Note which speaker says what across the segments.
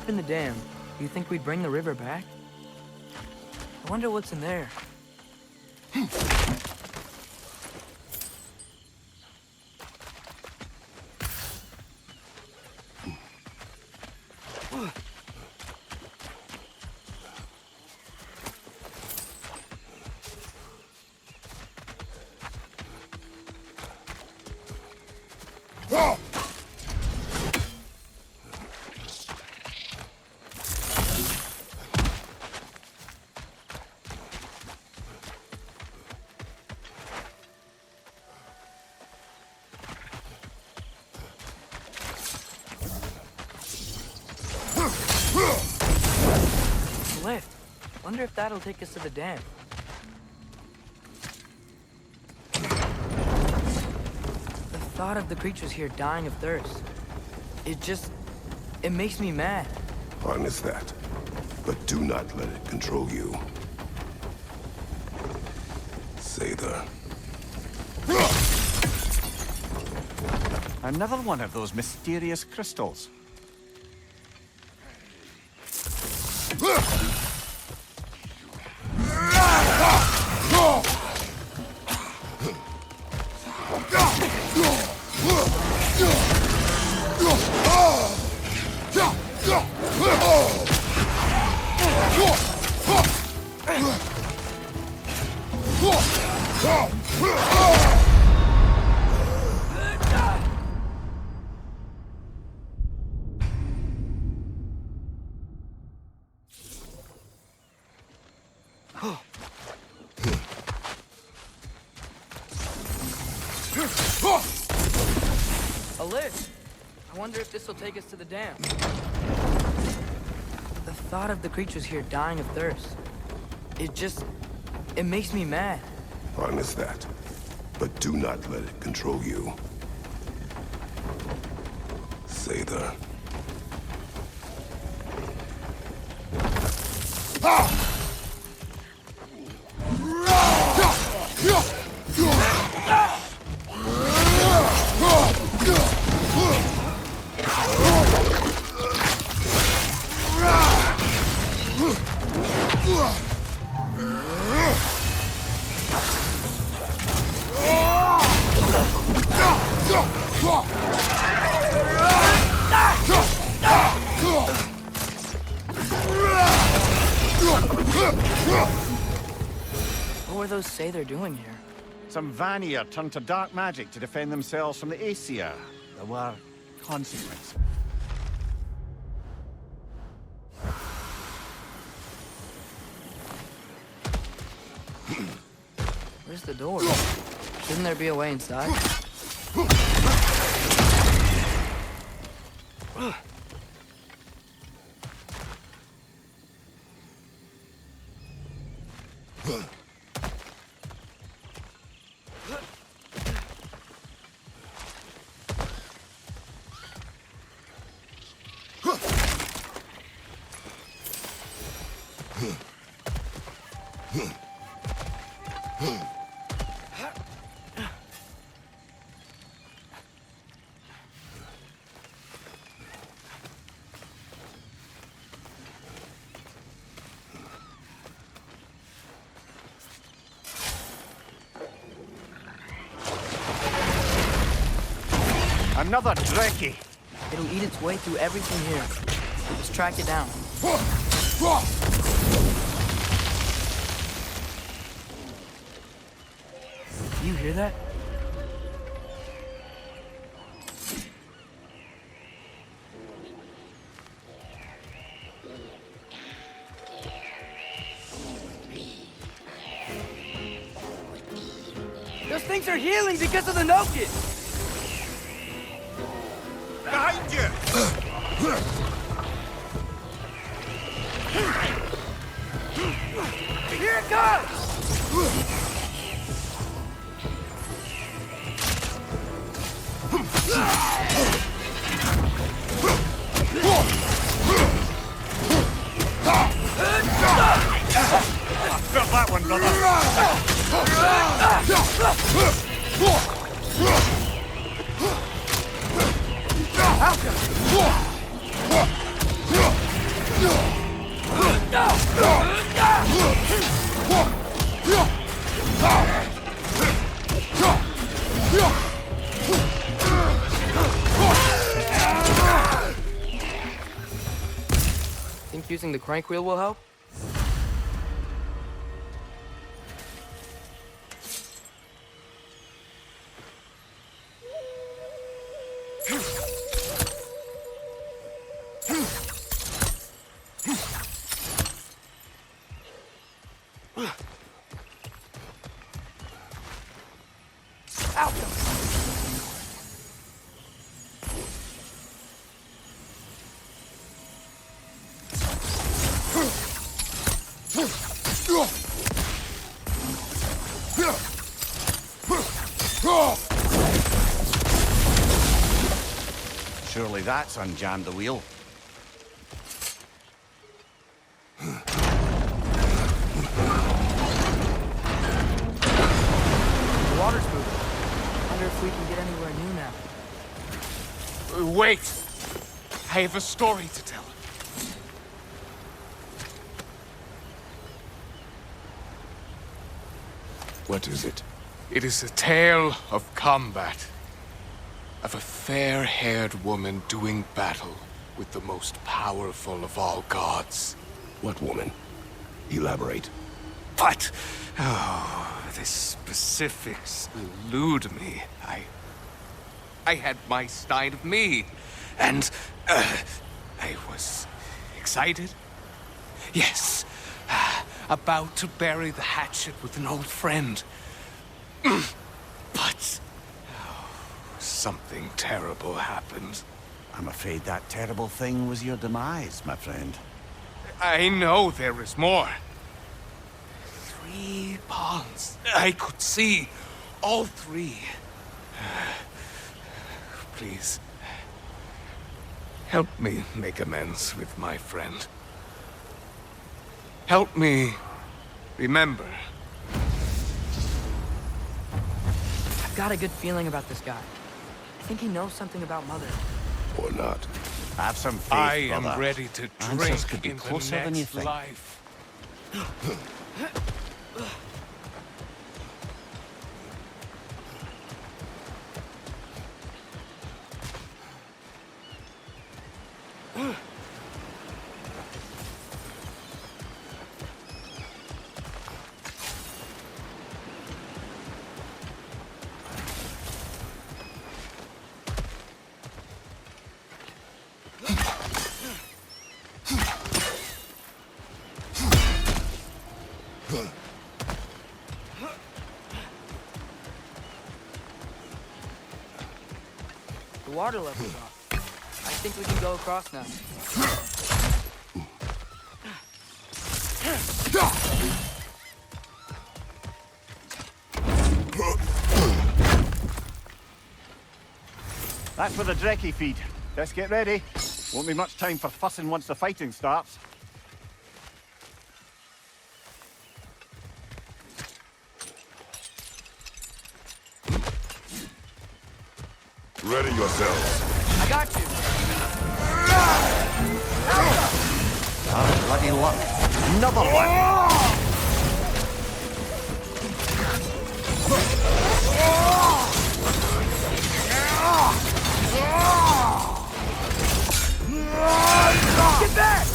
Speaker 1: open the dam, do you think we'd bring the river back? I wonder what's in there. Lift. Wonder if that'll take us to the dam. The thought of the creatures here dying of thirst, it makes me mad.
Speaker 2: Harness that, but do not let it control you. Say the...
Speaker 3: Another one of those mysterious crystals.
Speaker 1: A lift. I wonder if this will take us to the dam. The thought of the creatures here dying of thirst, it makes me mad.
Speaker 2: Harness that, but do not let it control you. Say the...
Speaker 1: What do those say they're doing here?
Speaker 3: Some Vanir turned to dark magic to defend themselves from the Æsir. There were consequences.
Speaker 1: Where's the door? Shouldn't there be a way inside?
Speaker 3: Another Dreki!
Speaker 1: It'll eat its way through everything here. Let's track it down. You hear that? Those things are healing because of the Nokin!
Speaker 3: Behind you!
Speaker 1: Here it comes!
Speaker 3: Felt that one, brother!
Speaker 1: Think using the crank wheel will help?
Speaker 3: Surely that's unjammed the wheel.
Speaker 1: The water's moving. Wonder if we can get anywhere new now.
Speaker 4: Wait! I have a story to tell.
Speaker 2: What is it?
Speaker 4: It is a tale of combat. Of a fair-haired woman doing battle with the most powerful of all gods.
Speaker 2: What woman? Elaborate.
Speaker 4: But, oh, the specifics elude me. I had my side of me, and I was excited. Yes, about to bury the hatchet with an old friend. But something terrible happened.
Speaker 3: I'm afraid that terrible thing was your demise, my friend.
Speaker 4: I know there is more. 3 ponds. I could see all 3. Please, help me make amends with my friend. Help me remember.
Speaker 1: I've got a good feeling about this guy. I think he knows something about Mother.
Speaker 2: Or not.
Speaker 3: Have some faith,
Speaker 4: I am
Speaker 3: brother.
Speaker 4: ready to
Speaker 3: Answers could
Speaker 4: drink
Speaker 3: be
Speaker 4: in the
Speaker 3: closer than you
Speaker 4: next
Speaker 3: think.
Speaker 4: life.
Speaker 1: The water level's off. I think we can go across now.
Speaker 3: That's where the Drekkie feed. Let's get ready. Won't be much time for fussing once the fighting starts.
Speaker 2: Ready yourselves.
Speaker 1: I got you.
Speaker 3: Oh, bloody luck. Another one.
Speaker 1: Get back!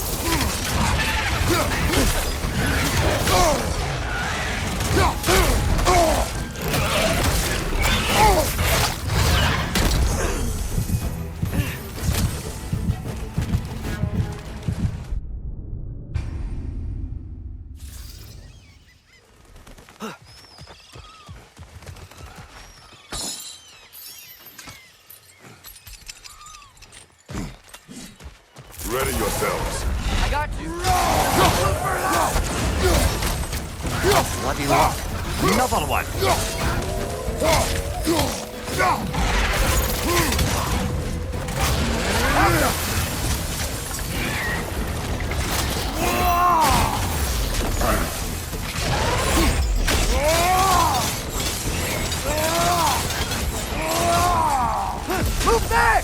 Speaker 2: Ready yourselves.
Speaker 1: I got you.
Speaker 3: Bloody luck. Another one.
Speaker 1: Move back!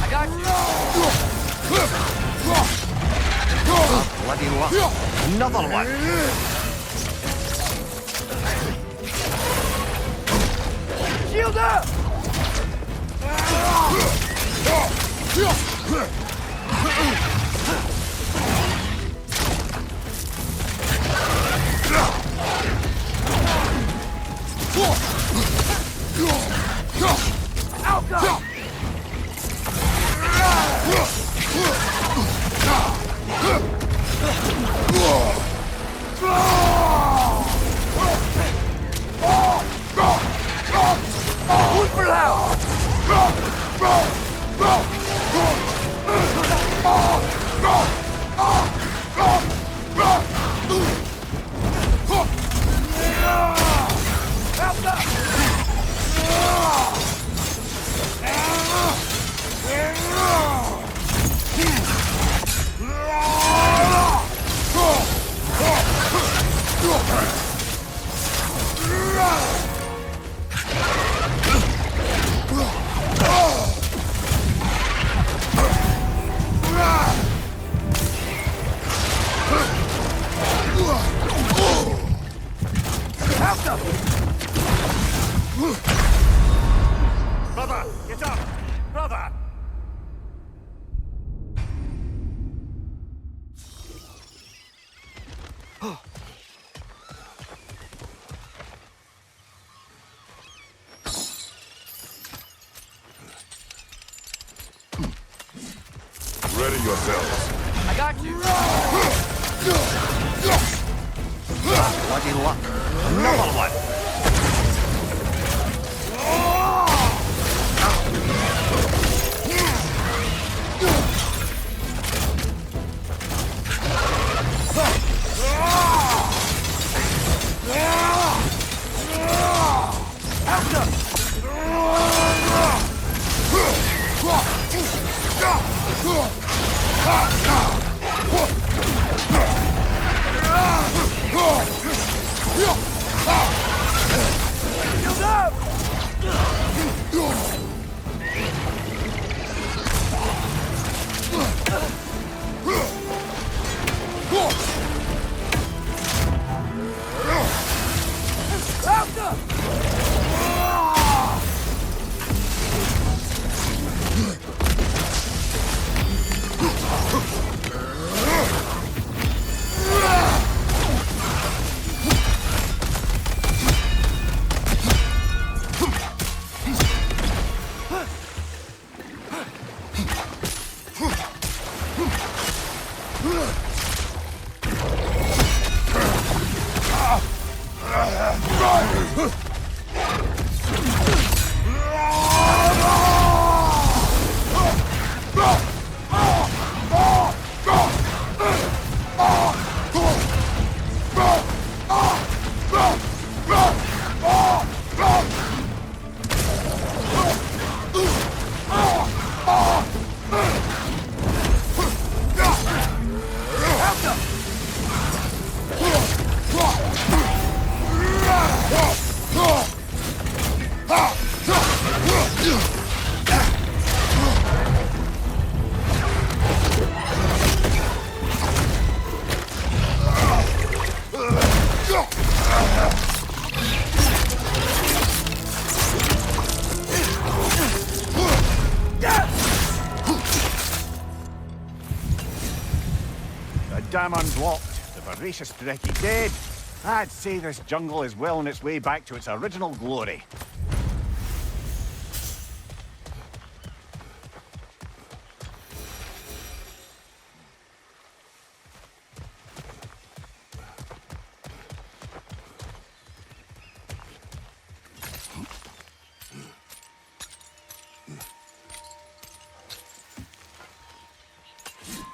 Speaker 1: I got you.
Speaker 3: Bloody luck. Another one.
Speaker 1: Shield up! Outcome!
Speaker 3: Brother, get up! Brother!
Speaker 2: Ready yourselves.
Speaker 1: I got you.
Speaker 3: Bloody luck. Another one.
Speaker 1: Shield up!
Speaker 3: Dam unblocked, the voracious Drekkie dead. I'd say this jungle is well on its way back to its original glory.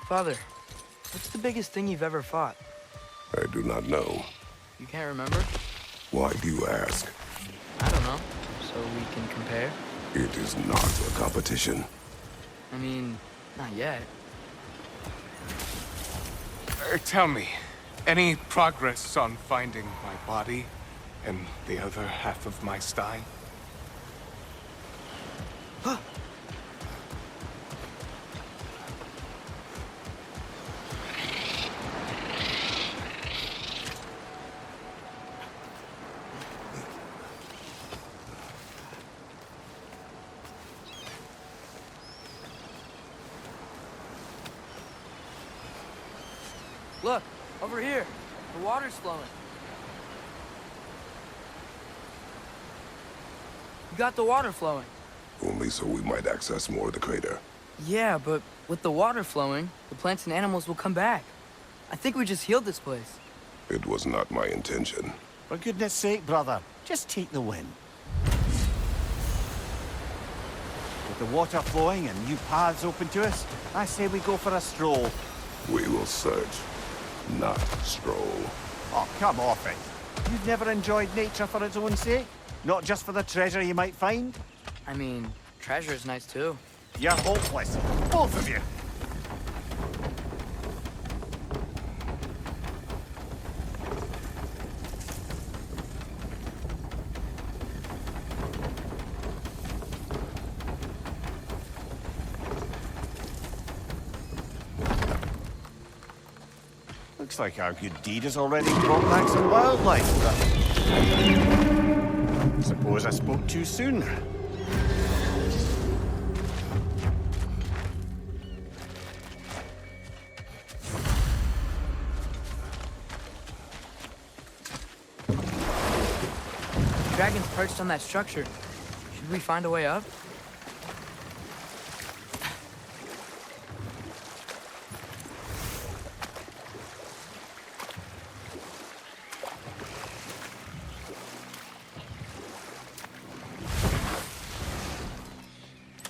Speaker 1: Father, what's the biggest thing you've ever fought?
Speaker 2: I do not know.
Speaker 1: You can't remember?
Speaker 2: Why do you ask?
Speaker 1: I don't know. So we can compare?
Speaker 2: It is not a competition.
Speaker 1: I mean, not yet.
Speaker 4: Tell me, any progress on finding my body and the other half of my stein?
Speaker 1: Look, over here. The water's flowing. You got the water flowing.
Speaker 2: Only so we might access more of the crater.
Speaker 1: Yeah, but with the water flowing, the plants and animals will come back. I think we just healed this place.
Speaker 2: It was not my intention.
Speaker 3: For goodness sake, brother, just take the win. With the water flowing and new paths open to us, I say we go for a stroll.
Speaker 2: We will search, not stroll.
Speaker 3: Oh, come off it. You've never enjoyed nature for its own sake? Not just for the treasure you might find?
Speaker 1: I mean, treasure's nice too.
Speaker 3: You're hopeless, both of you. Looks like our good deed has already brought back some wildlife. Suppose I spoke too soon.
Speaker 1: Dragon's perched on that structure. Should we find a way up?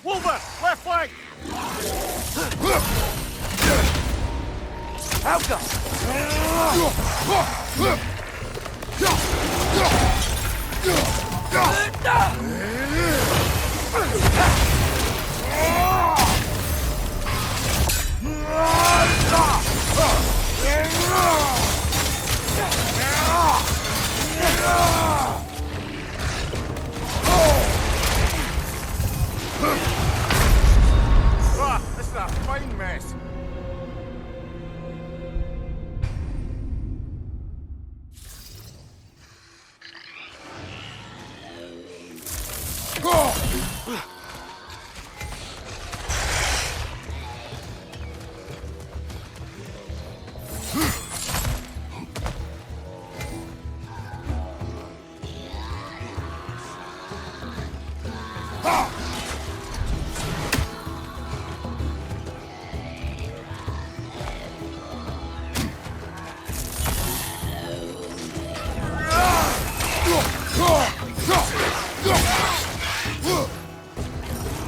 Speaker 3: Wolver, left flank!
Speaker 1: Outcome!
Speaker 3: This is a fine mess.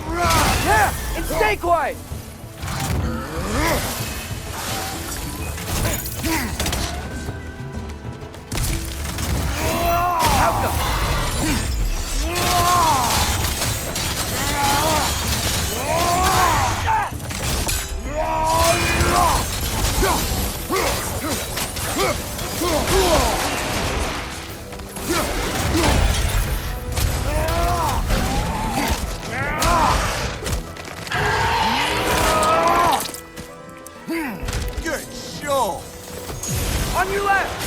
Speaker 1: Yeah! And stay quiet!
Speaker 3: Good show.
Speaker 1: On your left!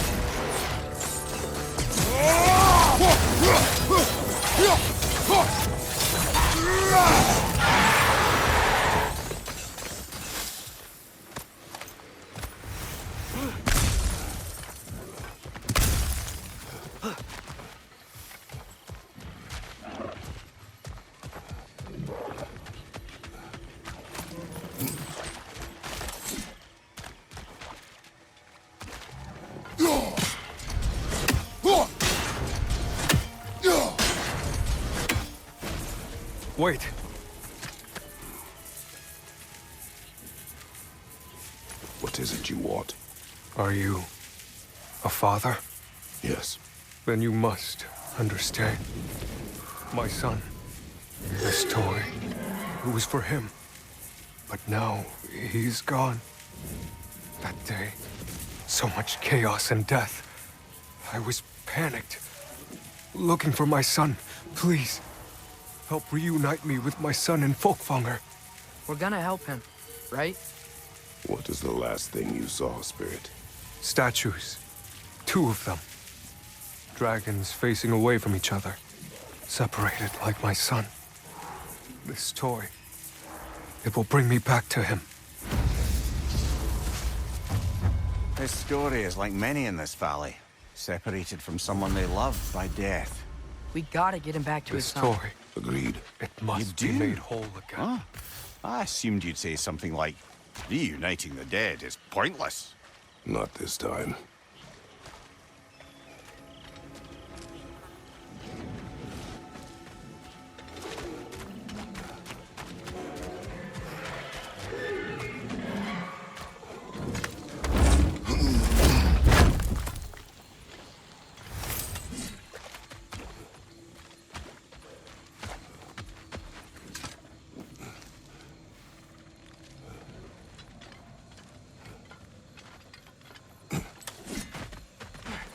Speaker 5: Wait.
Speaker 2: What is it you want?
Speaker 5: Are you a father?
Speaker 2: Yes.
Speaker 5: Then you must understand. My son, this toy, it was for him. But now he's gone. That day, so much chaos and death. I was panicked, looking for my son. Please, help reunite me with my son in Folkvanger.
Speaker 1: We're gonna help him, right?
Speaker 2: What is the last thing you saw, Spirit?
Speaker 5: Statues. 2 of them. Dragons facing away from each other. Separated like my son. This toy. It will bring me back to him.
Speaker 3: His story is like many in this valley, separated from someone they love by death.
Speaker 1: We gotta get him back to
Speaker 5: The
Speaker 1: his son.
Speaker 5: story,
Speaker 2: Agreed.
Speaker 5: it must
Speaker 3: You
Speaker 5: be
Speaker 3: do?
Speaker 5: made whole again.
Speaker 3: Huh? I assumed you'd say something like, reuniting the dead is pointless.
Speaker 2: Not this time.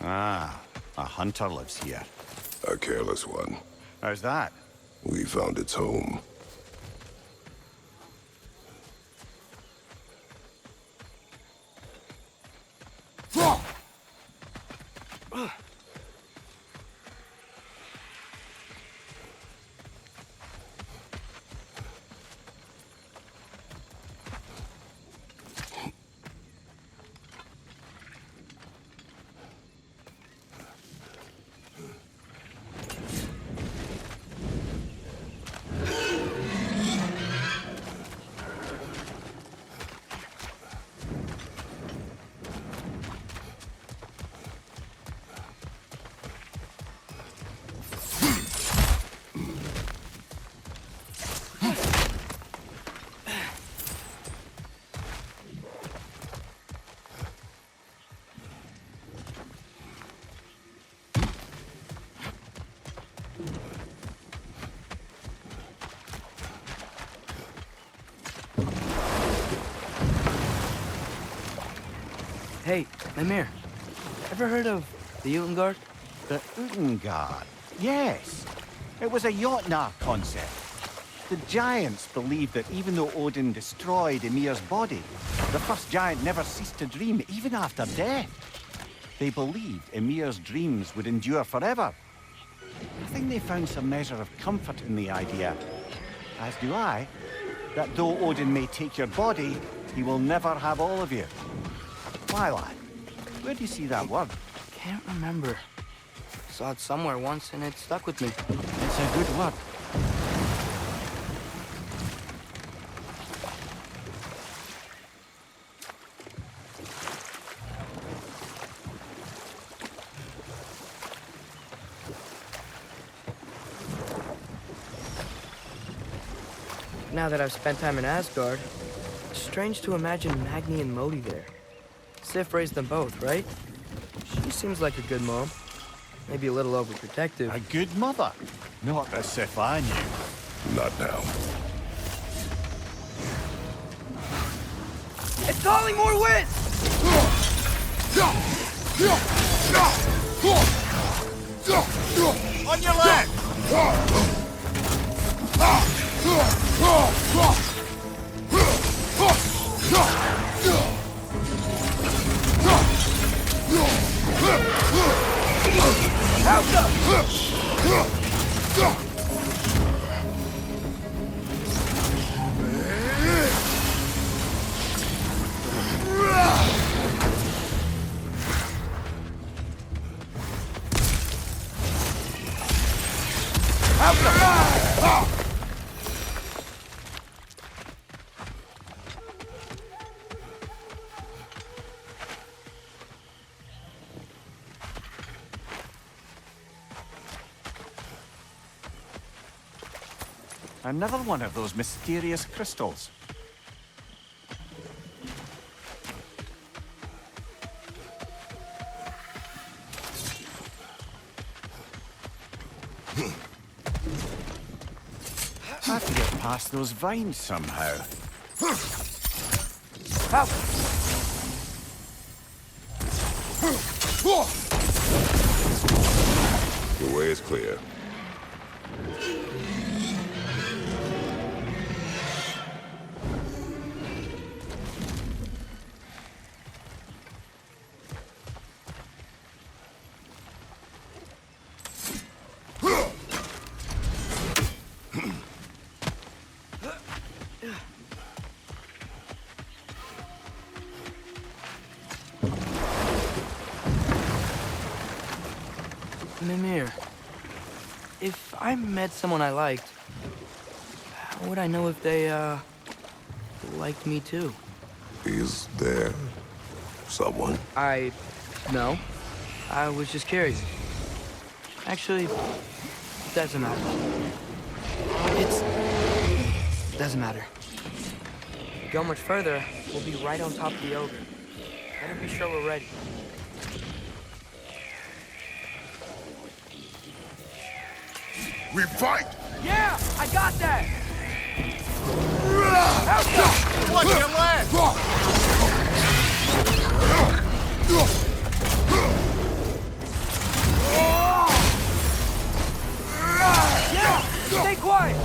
Speaker 3: Ah, a hunter lives here.
Speaker 2: A careless one.
Speaker 3: How's that?
Speaker 2: We found its home.
Speaker 1: Hey, Mimir. Ever heard of the Utengard?
Speaker 3: The Utengard? Yes. It was a Jotnar concept. The giants believed that even though Odin destroyed Ymir's body, the first giant never ceased to dream, even after death. They believed Ymir's dreams would endure forever. I think they found some measure of comfort in the idea, as do I, that though Odin may take your body, he will never have all of you. Why, lad? Where do you see that word?
Speaker 1: Can't remember. Saw it somewhere once and it stuck with me.
Speaker 3: It's a good word.
Speaker 1: Now that I've spent time in Asgard, it's strange to imagine Magni and Modi there. Sif raised them both, right? She seems like a good mom. Maybe a little overprotective.
Speaker 3: A good mother. Not the Sif I knew.
Speaker 2: Not now.
Speaker 1: It's calling more wind!
Speaker 3: On your left! Another one of those mysterious crystals. I have to get past those vines somehow.
Speaker 1: Help!
Speaker 2: The way is clear.
Speaker 1: Mimir, if I met someone I liked, how would I know if they, liked me too?
Speaker 2: Is there someone?
Speaker 1: No. I was just curious. Actually, doesn't matter. Doesn't matter. Go much further, we'll be right on top of the ogre. Better be sure we're ready.
Speaker 2: We fight!
Speaker 1: Yeah, I got that!
Speaker 3: Watch your left!
Speaker 1: Yeah! Stay quiet!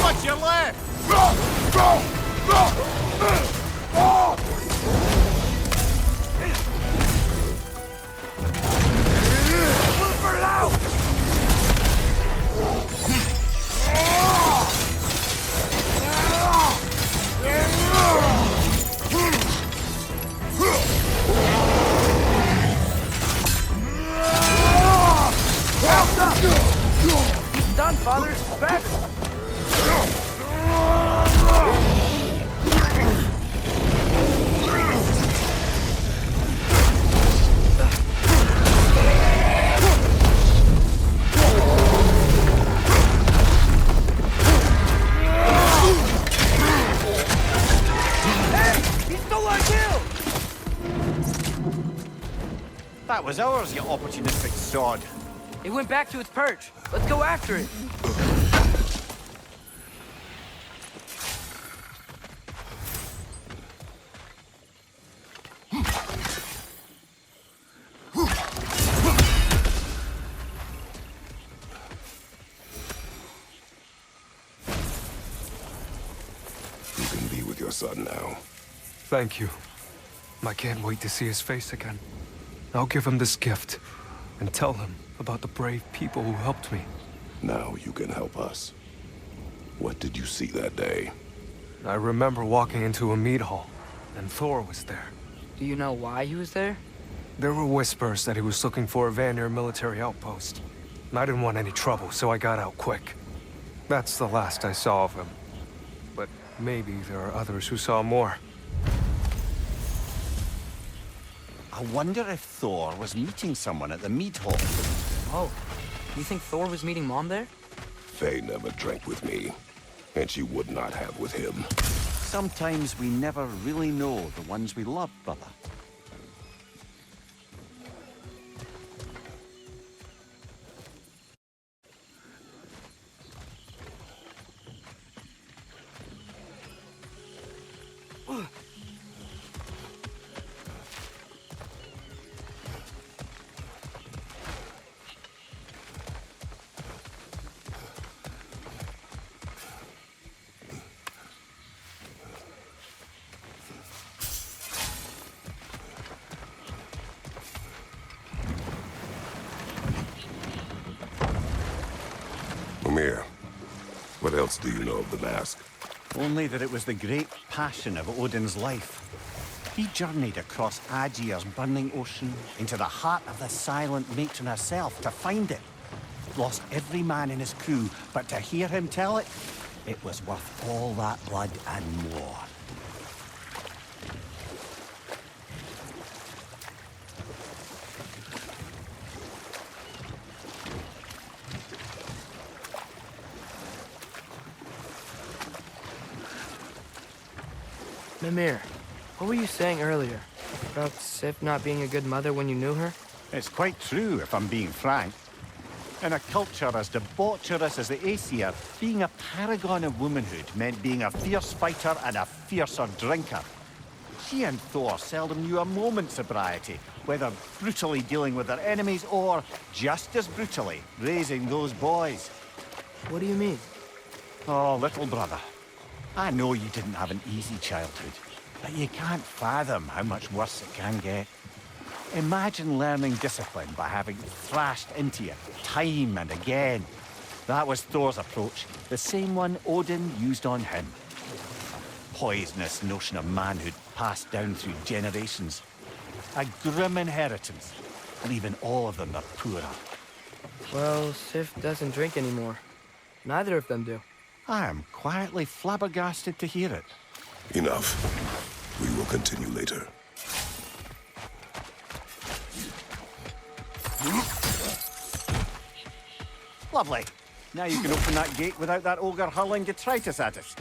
Speaker 3: Watch your left!
Speaker 1: Burn out! He's done, Father. Back!
Speaker 3: That was ours, you opportunistic sod.
Speaker 1: It went back to its perch. Let's go after it.
Speaker 2: You can be with your son now.
Speaker 5: Thank you. I can't wait to see his face again. I'll give him this gift and tell him about the brave people who helped me.
Speaker 2: Now you can help us. What did you see that day?
Speaker 5: I remember walking into a mead hall, and Thor was there.
Speaker 1: Do you know why he was there?
Speaker 5: There were whispers that he was looking for a Vanir military outpost. I didn't want any trouble, so I got out quick. That's the last I saw of him. But maybe there are others who saw more.
Speaker 3: I wonder if Thor was meeting someone at the mead hall.
Speaker 1: Oh, you think Thor was meeting Mom there?
Speaker 2: Faye never drank with me, and she would not have with him.
Speaker 3: Sometimes we never really know the ones we love, brother.
Speaker 2: Mimir, what else do you know of the mask?
Speaker 3: Only that it was the great passion of Odin's life. He journeyed across Aegir's burning ocean into the heart of the silent matron herself to find it. Lost every man in his crew, but to hear him tell it, it was worth all that blood and more.
Speaker 1: Mimir, what were you saying earlier? About Sif not being a good mother when you knew her?
Speaker 3: It's quite true, if I'm being frank. In a culture as debaucherous as the Æsir, being a paragon of womanhood meant being a fierce fighter and a fiercer drinker. She and Thor seldom knew a moment's sobriety, whether brutally dealing with their enemies or, just as brutally, raising those boys.
Speaker 1: What do you mean?
Speaker 3: Oh, little brother. I know you didn't have an easy childhood, but you can't fathom how much worse it can get. Imagine learning discipline by having thrashed into you time and again. That was Thor's approach, the same one Odin used on him. Poisonous notion of manhood passed down through generations. A grim inheritance, leaving all of them the poorer.
Speaker 1: Well, Sif doesn't drink anymore. Neither of them do.
Speaker 3: I am quietly flabbergasted to hear it.
Speaker 2: Enough. We will continue later.
Speaker 3: Lovely. Now you can open that gate without that ogre hurling detritus at us.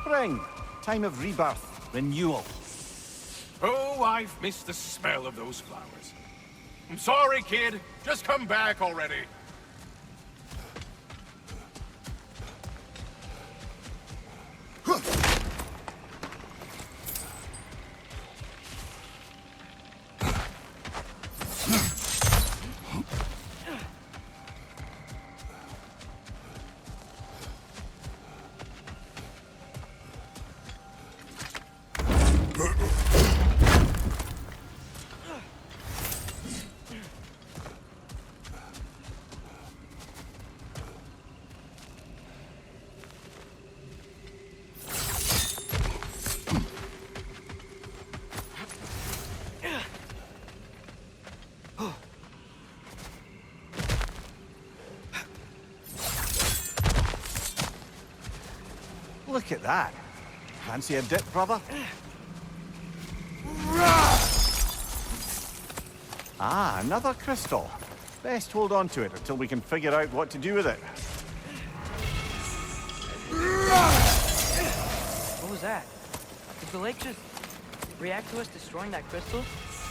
Speaker 3: Spring, time of rebirth, renewal.
Speaker 4: Oh, I've missed the smell of those flowers. I'm sorry, kid. Just come back already.
Speaker 3: Look at that. Fancy a dip, brother? Ah, another crystal. Best hold on to it until we can figure out what to do with it.
Speaker 1: What was that? Did the lake just react to us destroying that crystal?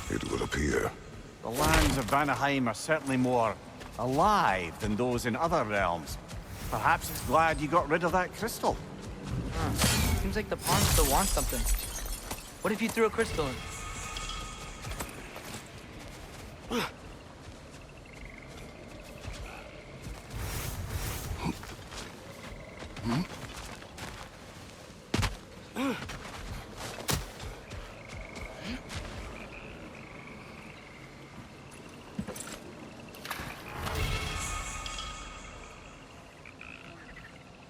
Speaker 2: It will appear.
Speaker 3: The lands of Vanaheim are certainly more alive than those in other realms. Perhaps it's glad you got rid of that crystal.
Speaker 1: Seems like the pond still wants something. What if you threw a crystal in?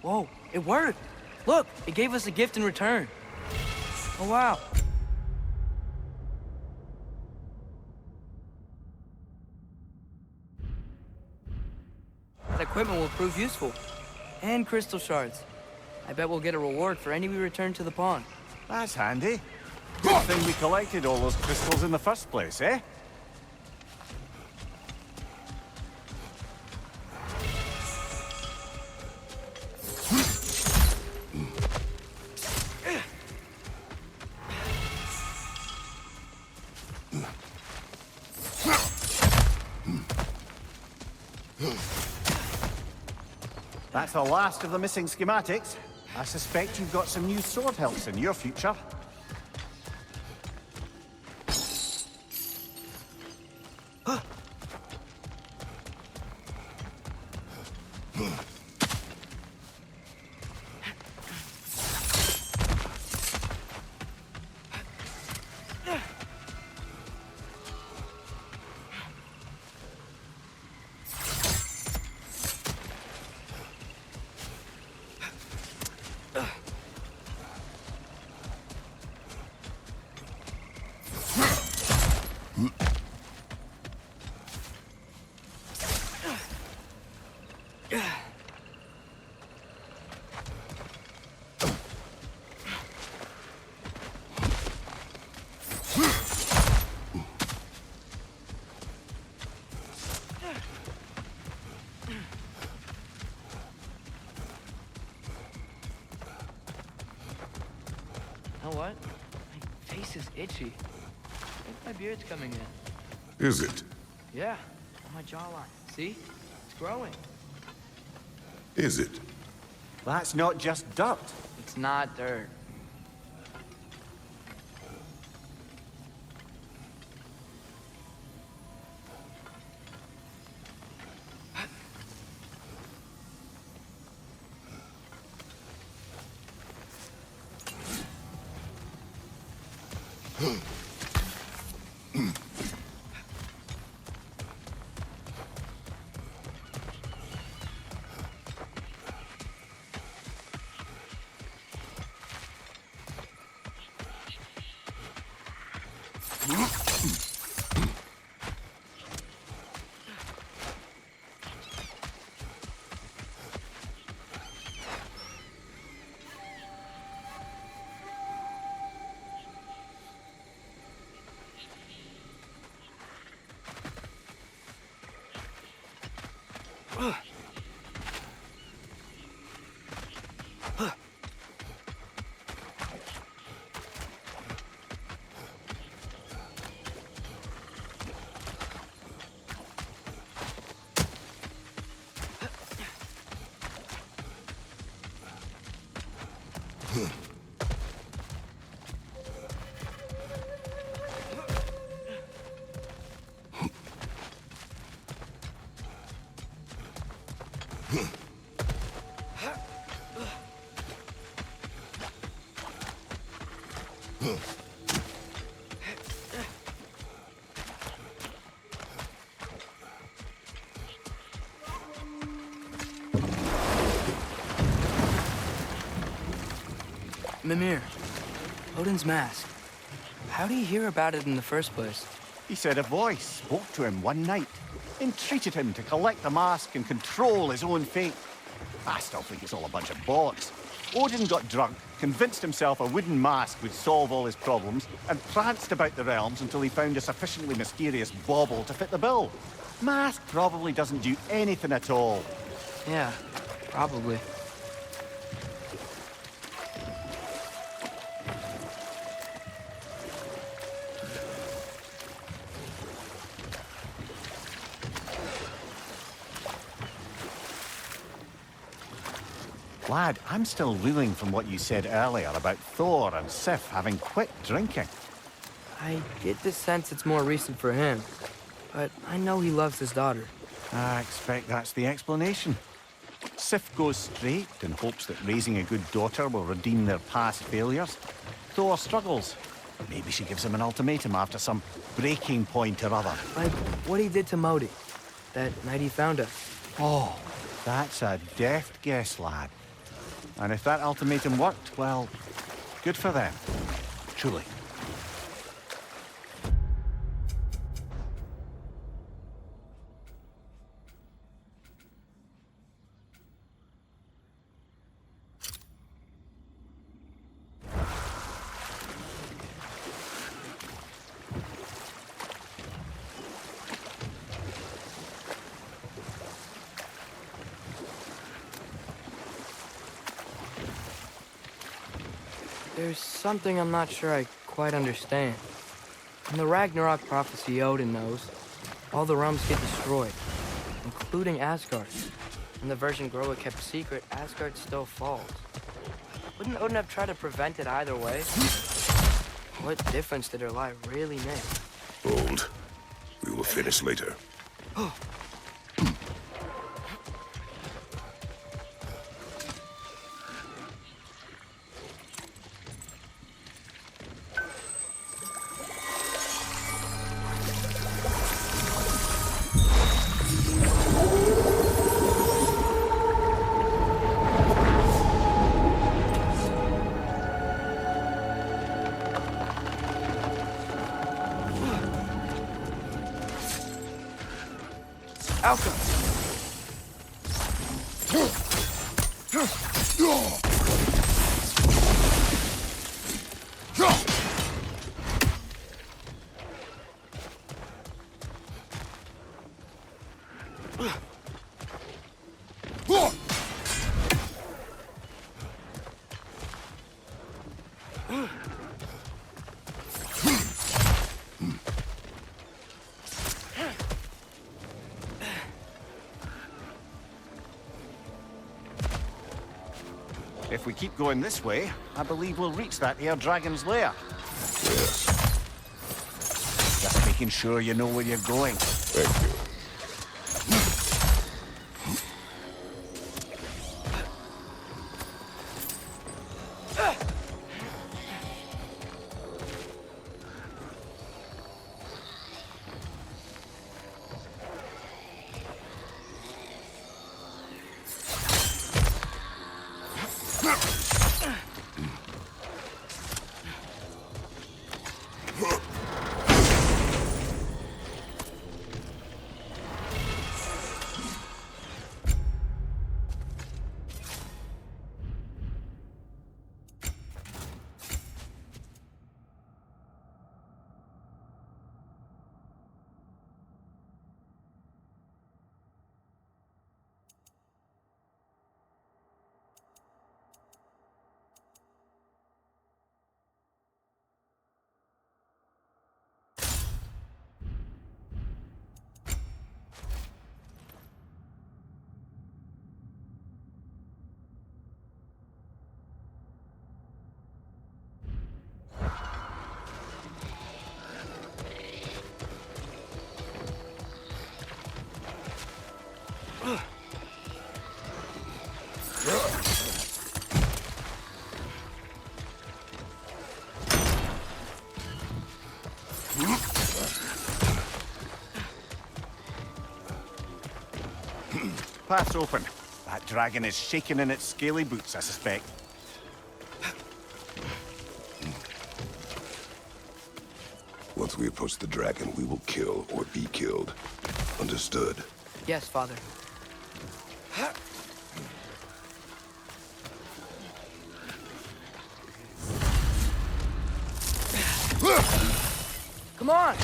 Speaker 1: Whoa, it worked! Look, it gave us a gift in return. Oh, wow. That equipment will prove useful. And crystal shards. I bet we'll get a reward for any we return to the pond.
Speaker 3: That's handy. Good thing we collected all those crystals in the first place, eh? That's the last of the missing schematics. I suspect you've got some new sword hilts in your future.
Speaker 1: know what? My face is itchy. I think my beard's coming in.
Speaker 2: Is it?
Speaker 1: Yeah, on my jawline. See? It's growing.
Speaker 2: Is it?
Speaker 3: That's not just dirt.
Speaker 1: It's not dirt. Mimir, Odin's mask. How did he hear about it in the first place?
Speaker 3: He said a voice spoke to him one night, entreated him to collect the mask and control his own fate. I still think it's all a bunch of bollocks. Odin got drunk, convinced himself a wooden mask would solve all his problems, and pranced about the realms until he found a sufficiently mysterious bauble to fit the bill. Mask probably doesn't do anything at all.
Speaker 1: Yeah, probably.
Speaker 3: Lad, I'm still reeling from what you said earlier about Thor and Sif having quit drinking.
Speaker 1: I get the sense it's more recent for him, but I know he loves his daughter.
Speaker 3: I expect that's the explanation. Sif goes straight and hopes that raising a good daughter will redeem their past failures. Thor struggles. Maybe she gives him an ultimatum after some breaking point or other.
Speaker 1: Like what he did to Modi, that night he found us.
Speaker 3: Oh, that's a deft guess, lad. And if that ultimatum worked, well, good for them. Truly.
Speaker 1: There's something I'm not sure I quite understand. In the Ragnarok prophecy Odin knows, all the realms get destroyed, including Asgard. In the version Groa kept secret, Asgard still falls. Wouldn't Odin have tried to prevent it either way? What difference did her lie really make?
Speaker 2: Hold. We will finish later.
Speaker 1: Alka!
Speaker 3: If we keep going this way, I believe we'll reach that air dragon's lair.
Speaker 2: Yes.
Speaker 3: Just making sure you know where you're going.
Speaker 2: Thank you.
Speaker 3: Path's open. That dragon is shaking in its scaly boots, I suspect.
Speaker 2: Once we approach the dragon, we will kill or be killed. Understood?
Speaker 1: Yes, Father. Come on!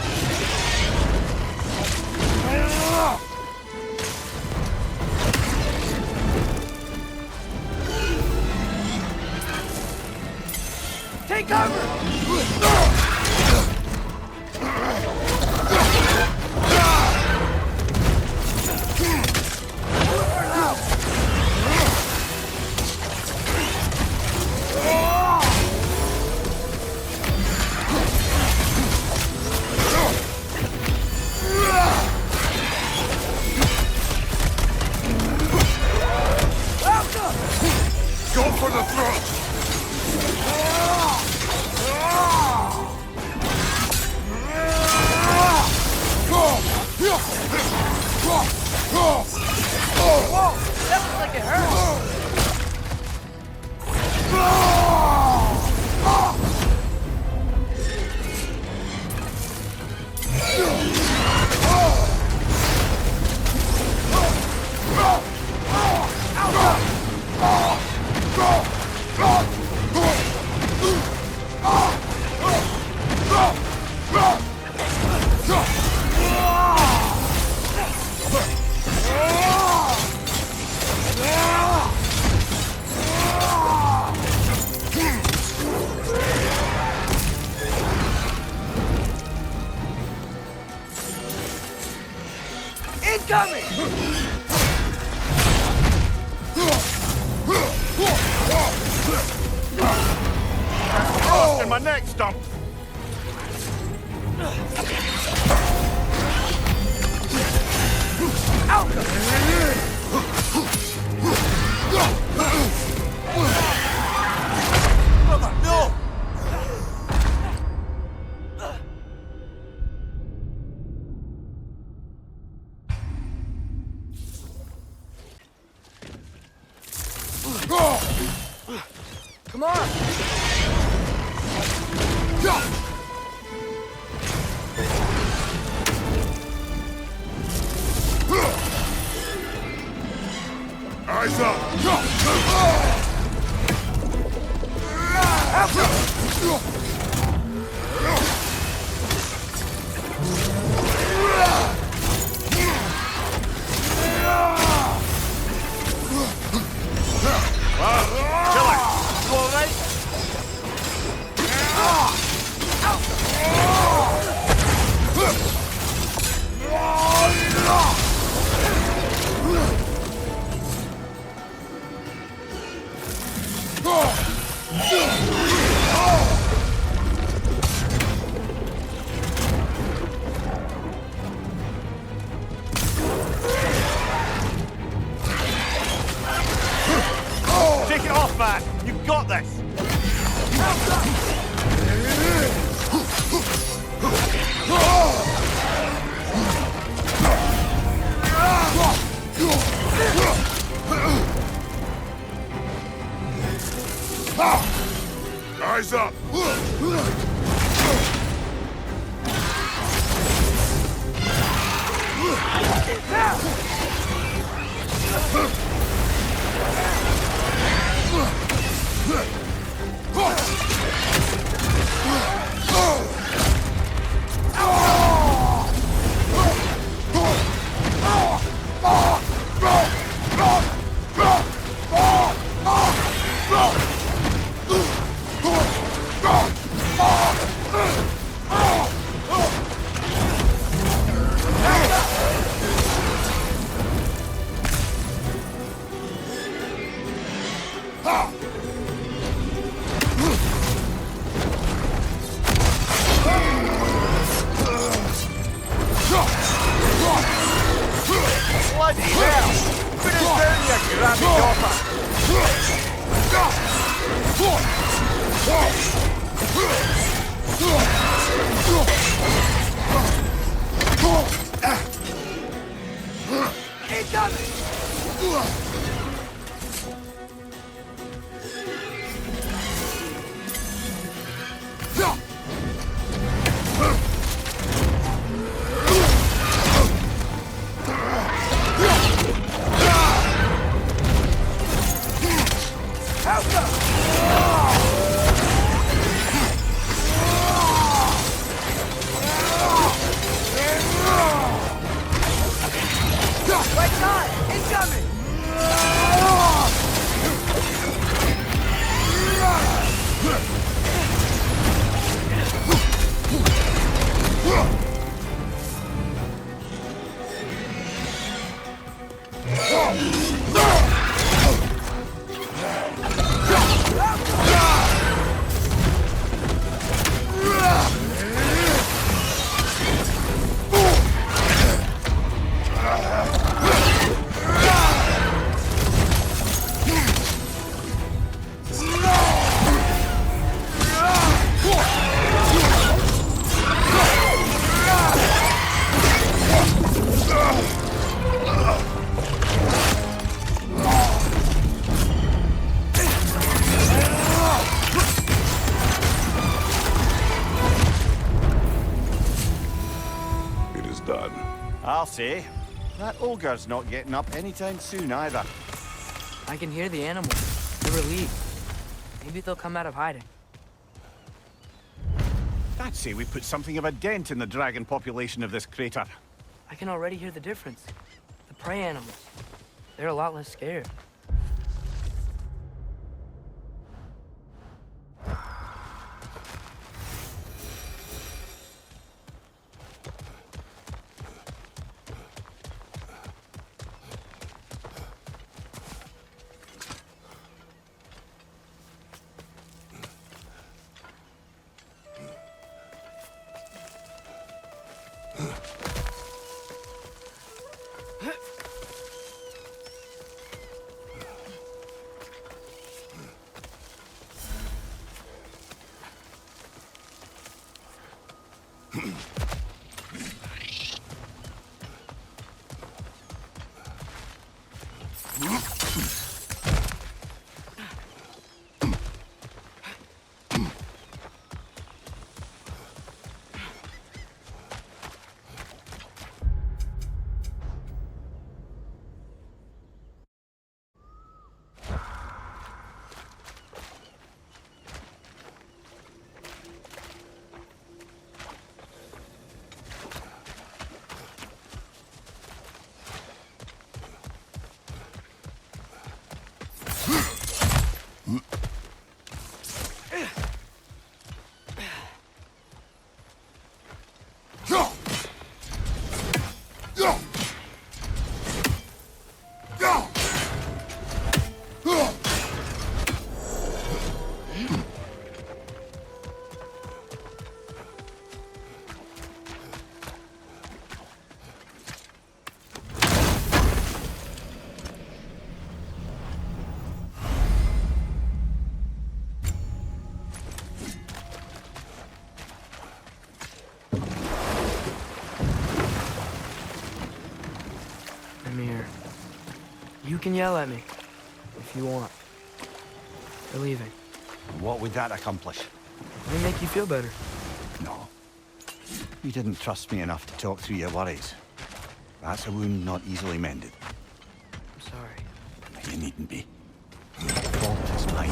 Speaker 1: Take cover!
Speaker 2: Go for the throat!
Speaker 1: Whoa! That looks like it hurt! Incoming!
Speaker 3: Frost in my neck stump!
Speaker 2: No!
Speaker 1: Come on!
Speaker 2: Eyes up!
Speaker 3: Killer! You alright?
Speaker 2: Eyes up!
Speaker 3: Bloody hell! Put us down, you grabby dopper! I'll say. That ogre's not getting up anytime soon either.
Speaker 1: I can hear the animals. They're relieved. Maybe they'll come out of hiding.
Speaker 3: I'd say we put something of a dent in the dragon population of this crater.
Speaker 1: I can already hear the difference. The prey animals. They're a lot less scared. You can yell at me, if you want. We're leaving.
Speaker 3: What would that accomplish?
Speaker 1: May make you feel better.
Speaker 3: No. You didn't trust me enough to talk through your worries. That's a wound not easily mended.
Speaker 1: I'm sorry.
Speaker 3: You needn't be. The fault is mine.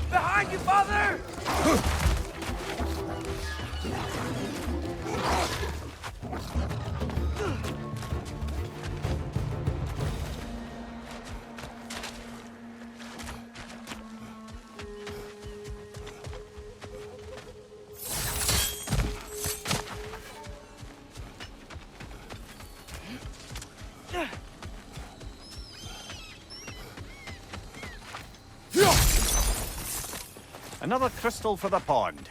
Speaker 1: Behind you, father!
Speaker 3: Another crystal for the pond.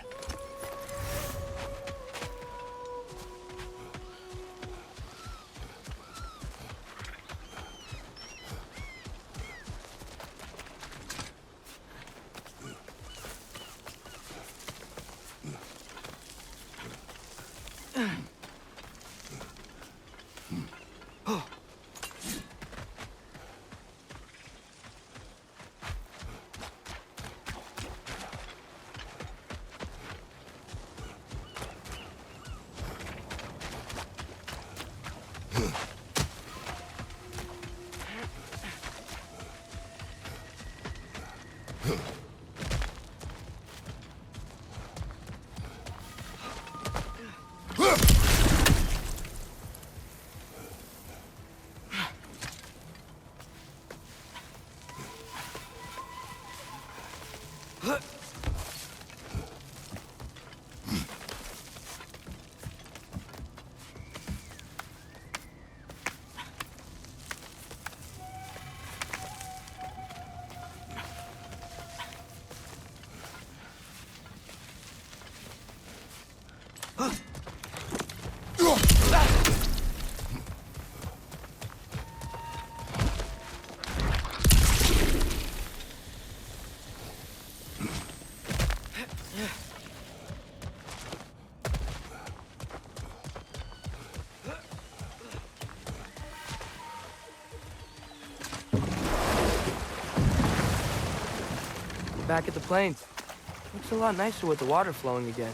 Speaker 1: back at the plains. Looks a lot nicer with the water flowing again.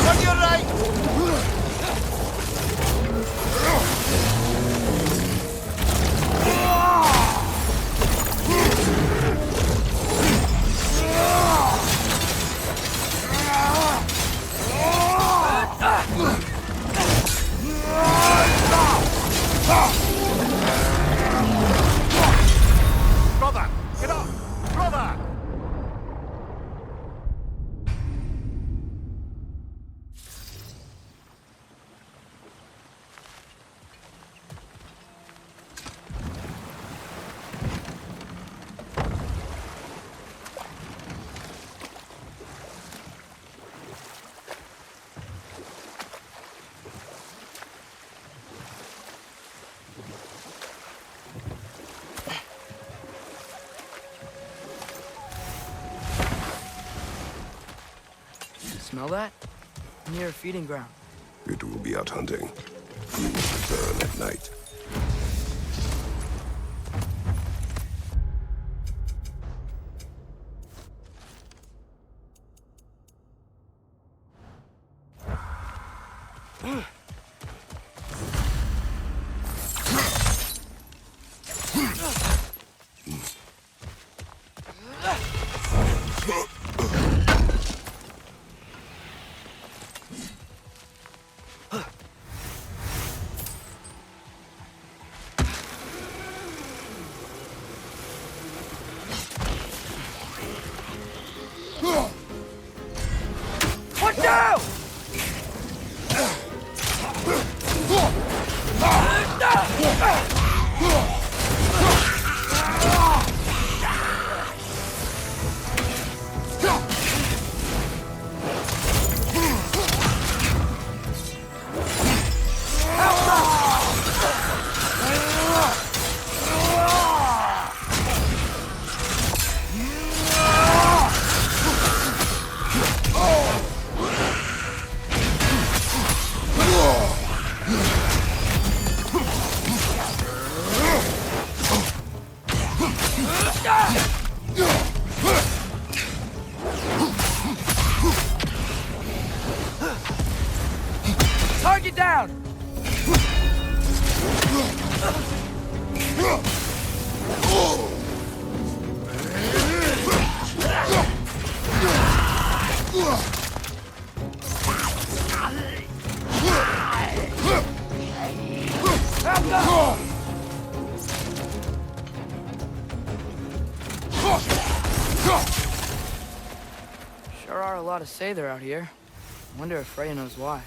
Speaker 3: On your right! Brother! Get up! Brother!
Speaker 1: Smell that? Near a feeding ground.
Speaker 2: It will be out hunting. You will return at night.
Speaker 1: Watch out! Target down! Sure are a lot of Sather out here. Wonder if Freya knows why.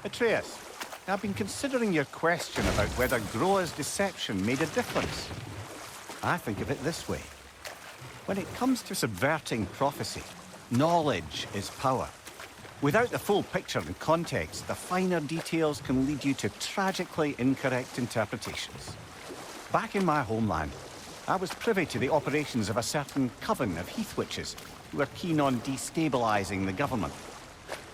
Speaker 3: Atreus, I've been considering your question about whether Groa's deception made a difference. I think of it this way. When it comes to subverting prophecy, knowledge is power. Without the full picture and context, the finer details can lead you to tragically incorrect interpretations. Back in my homeland, I was privy to the operations of a certain coven of heath witches who were keen on destabilizing the government.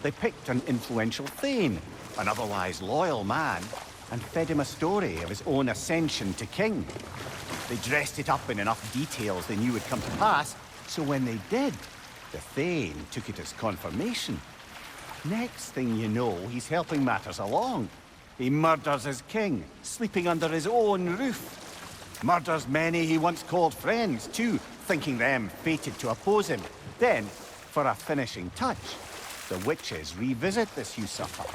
Speaker 3: They picked an influential thane, an otherwise loyal man, and fed him a story of his own ascension to king. They dressed it up in enough details they knew would come to pass, so when they did, the thane took it as confirmation. Next thing you know, he's helping matters along. He murders his king, sleeping under his own roof. Murders many he once called friends, too, thinking them fated to oppose him. Then, for a finishing touch, the witches revisit this usurper.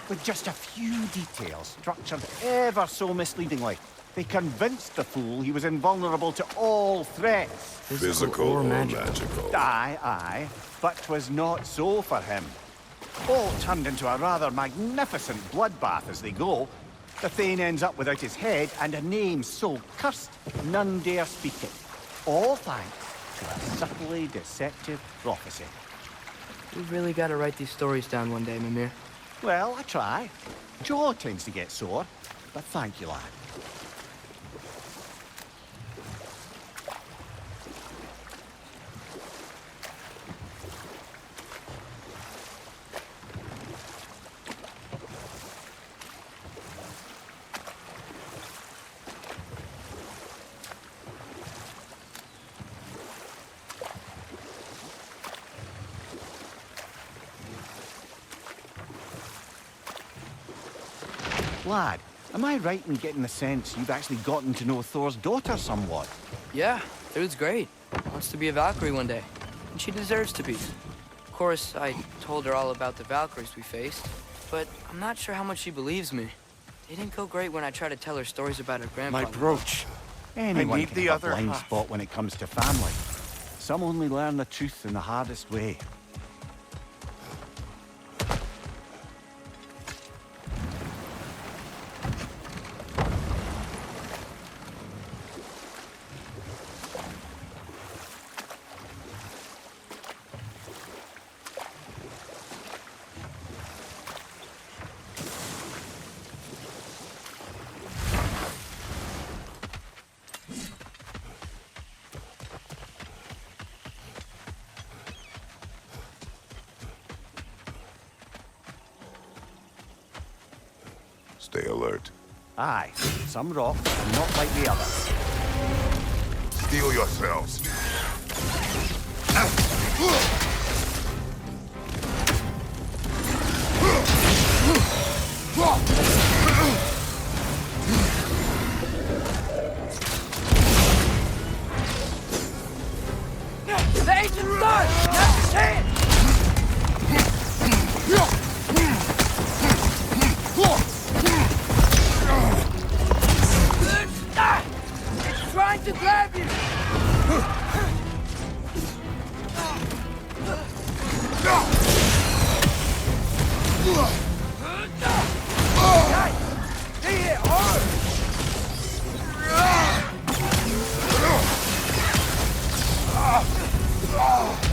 Speaker 3: With just a few details structured ever so misleadingly, they convinced the fool he was invulnerable to all threats.
Speaker 2: Physical or magical?
Speaker 3: Aye, but 'twas not so for him. All turned into a rather magnificent bloodbath as they go. The Thane ends up without his head and a name so cursed none dare speak it. All thanks to a subtly deceptive prophecy.
Speaker 1: We've really got to write these stories down one day, Mimir.
Speaker 3: Well, I try. Jaw tends to get sore, but thank you, lad. Lad, am I right in getting the sense you've actually gotten to know Thor's daughter somewhat?
Speaker 1: Yeah, dude's great. Wants to be a Valkyrie one day. And she deserves to be. Of course, I told her all about the Valkyries we faced, but I'm not sure how much she believes me. It didn't go great when I tried to tell her stories about her grandfather.
Speaker 6: My brooch.
Speaker 3: Anyone
Speaker 6: need
Speaker 3: can
Speaker 6: the
Speaker 3: have a
Speaker 6: other
Speaker 3: blind
Speaker 6: half.
Speaker 3: spot when it comes to family. Some only learn the truth in the hardest way.
Speaker 2: Stay alert.
Speaker 3: Aye, some rock, and not like the others.
Speaker 2: Steel yourselves.
Speaker 1: The ancient blood! Not his hand! It's trying to grab you! Guys, they hit hard!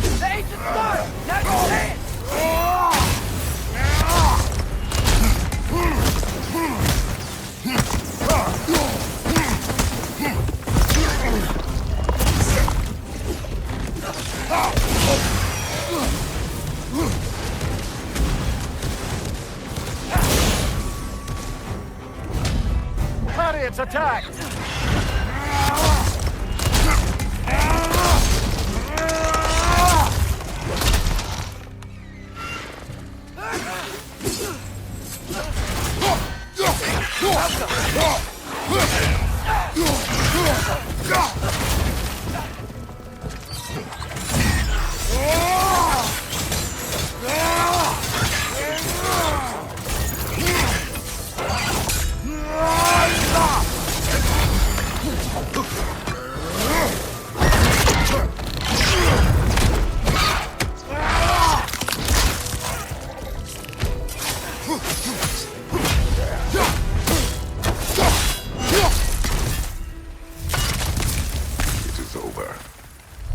Speaker 1: The ancient blood! Not his hand!
Speaker 3: Harriet's attack!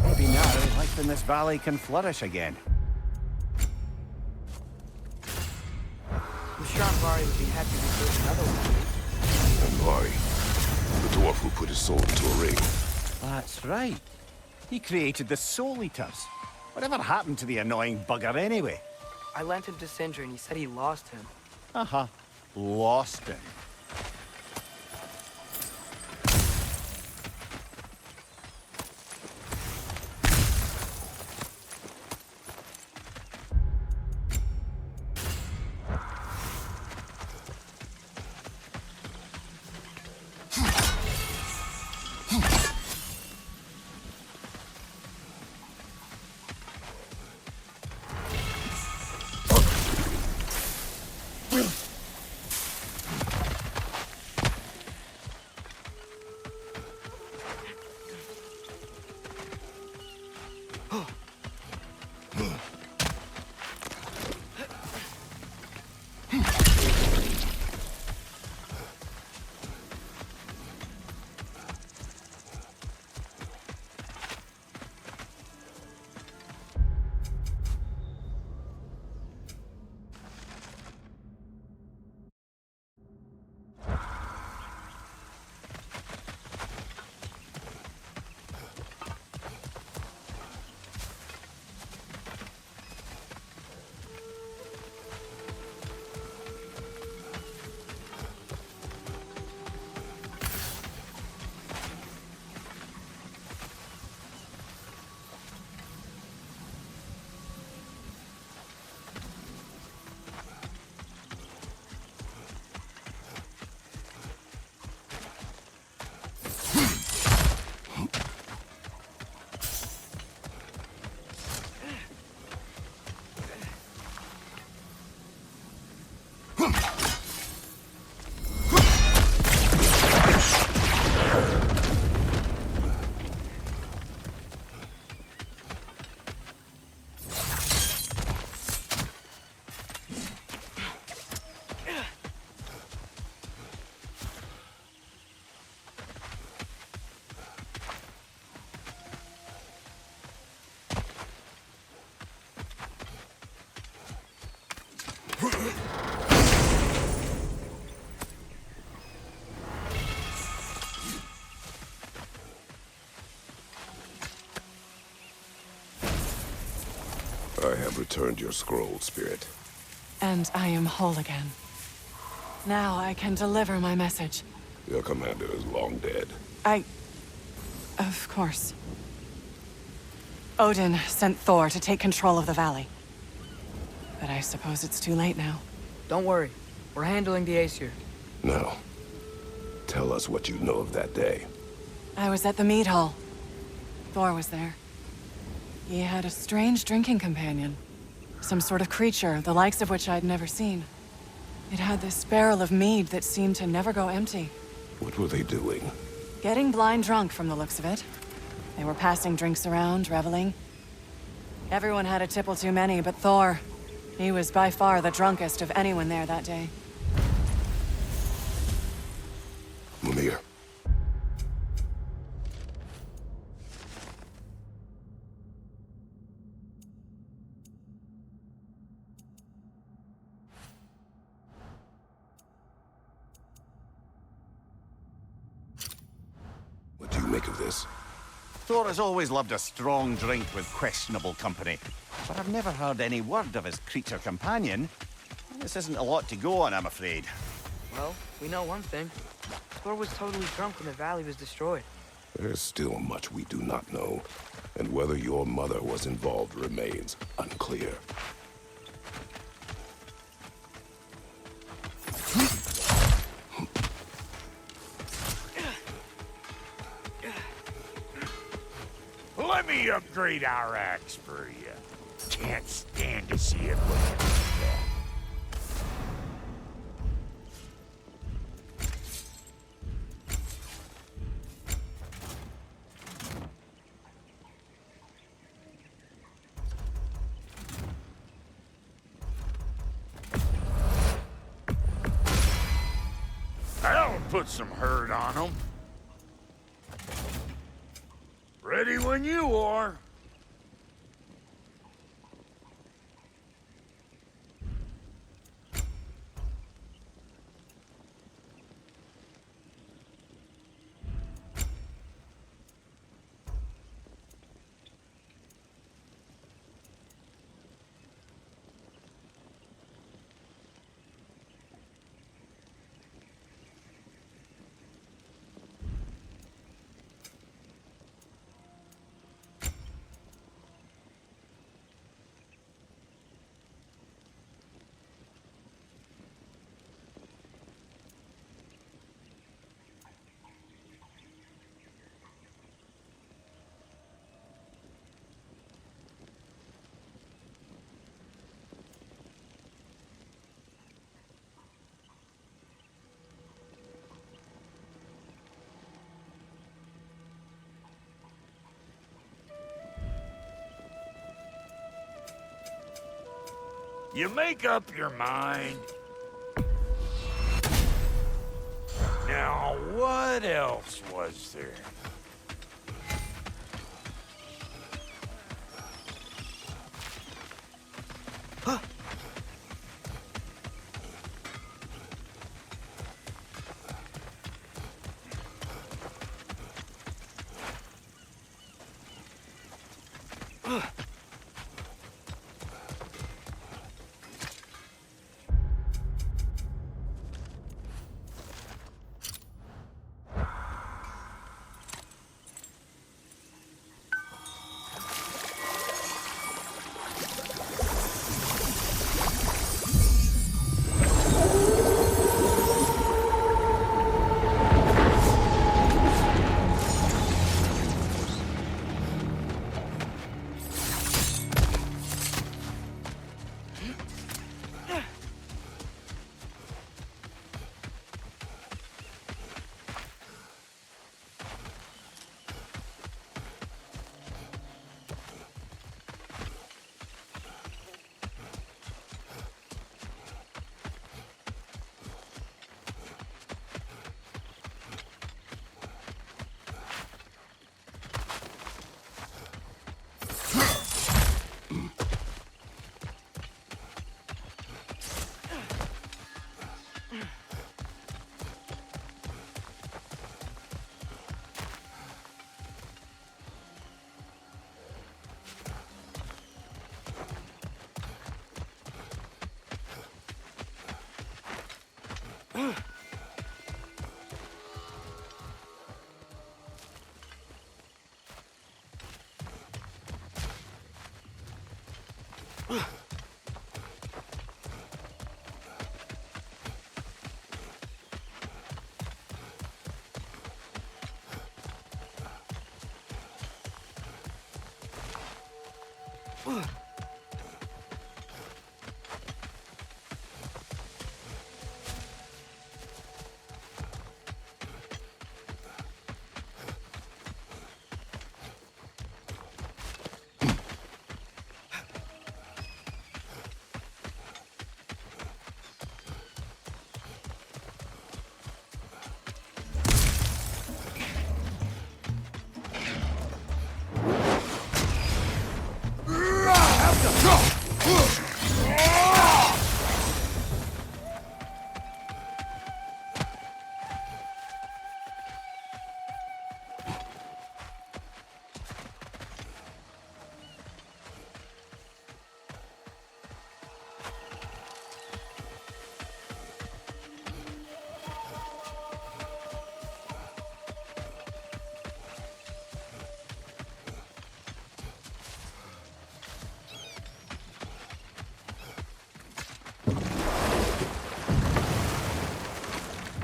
Speaker 3: Maybe now life in this valley can flourish again.
Speaker 1: I'm sure Vari would be happy to build another one.
Speaker 2: And Vari, the dwarf who put his soul into a ring.
Speaker 3: That's right. He created the Soul Eaters. Whatever happened to the annoying bugger anyway?
Speaker 1: I lent him to Sindri and he said he lost him.
Speaker 3: Uh-huh. Lost him.
Speaker 2: I have returned your scroll, Spirit.
Speaker 6: And I am whole again. Now I can deliver my message.
Speaker 2: Your commander is long dead.
Speaker 6: Of course. Odin sent Thor to take control of the valley. But I suppose it's too late now.
Speaker 1: Don't worry. We're handling the Æsir.
Speaker 2: Now, tell us what you know of that day.
Speaker 6: I was at the mead hall. Thor was there. He had a strange drinking companion. Some sort of creature, the likes of which I'd never seen. It had this barrel of mead that seemed to never go empty.
Speaker 2: What were they doing?
Speaker 6: Getting blind drunk from the looks of it. They were passing drinks around, reveling. Everyone had a tipple too many, but Thor, he was by far the drunkest of anyone there that day.
Speaker 2: Vanir. What do you make of this?
Speaker 3: Thor has always loved a strong drink with questionable company, but I've never heard any word of his creature companion. This isn't a lot to go on, I'm afraid.
Speaker 1: Well, we know one thing. Thor was totally drunk when the valley was destroyed.
Speaker 2: There's still much we do not know, and whether your mother was involved remains unclear.
Speaker 7: Let me upgrade our axe for you. Can't stand to see it looking like that. That'll put some hurt on them. Ready when you are. You make up your mind. Now, what else was there?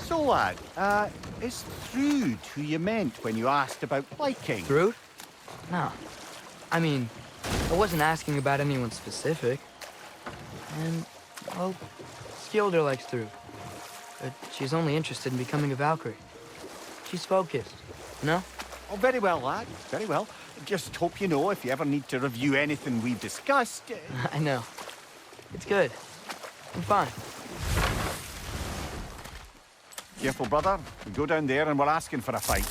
Speaker 3: So, lad, is Thrud who you meant when you asked about Viking?
Speaker 1: Thrud? No. I mean, I wasn't asking about anyone specific. And, well, Skilder likes Thrud. But she's only interested in becoming a Valkyrie. She's focused, you know?
Speaker 3: Oh, very well, lad. Very well. Just hope you know if you ever need to review anything we've discussed.
Speaker 1: I know. It's good. I'm fine.
Speaker 3: Careful, brother. We go down there and we're asking for a fight.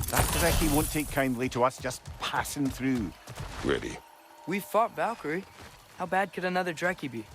Speaker 3: That Dreki won't take kindly to us just passing through.
Speaker 2: Ready.
Speaker 1: We fought Valkyrie. How bad could another Dreki be?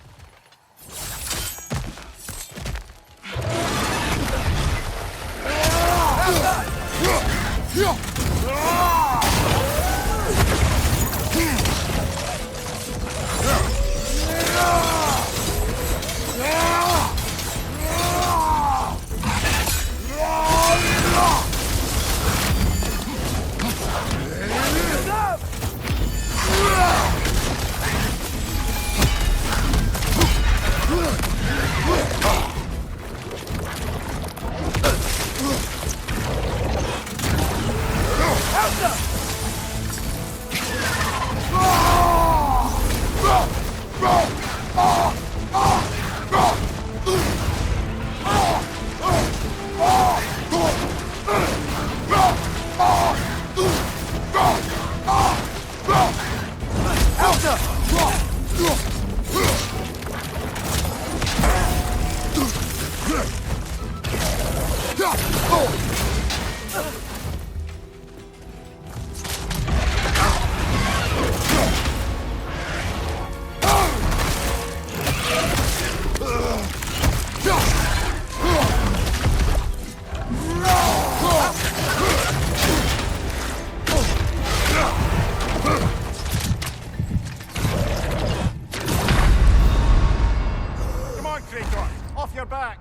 Speaker 3: Navigator! Off your back!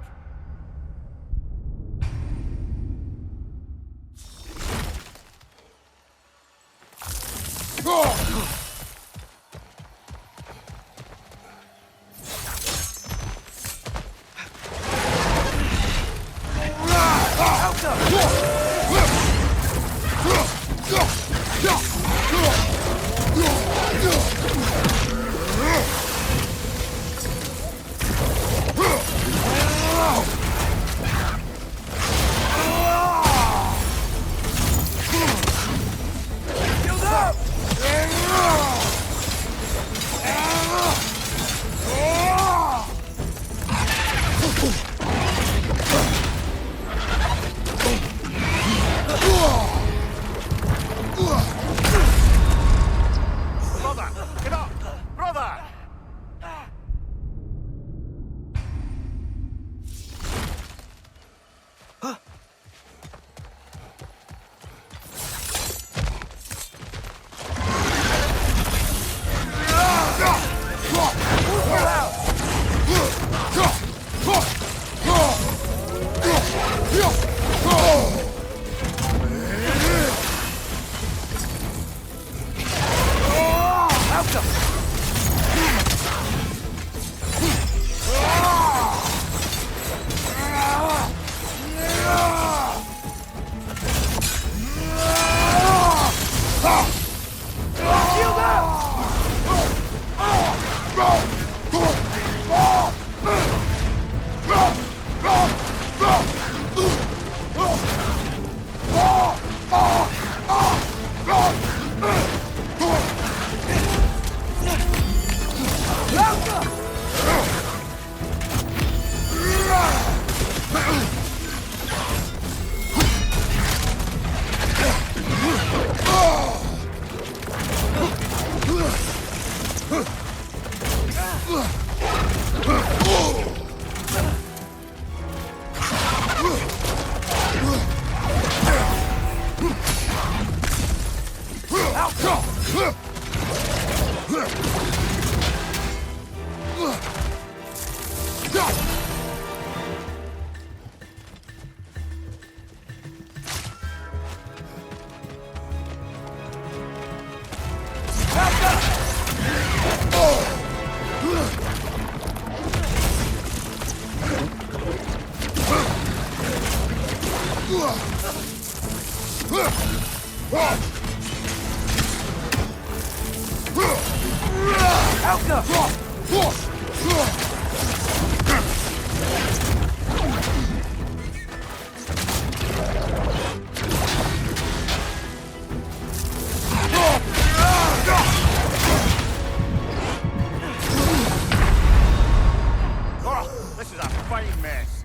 Speaker 3: This is a fine mess.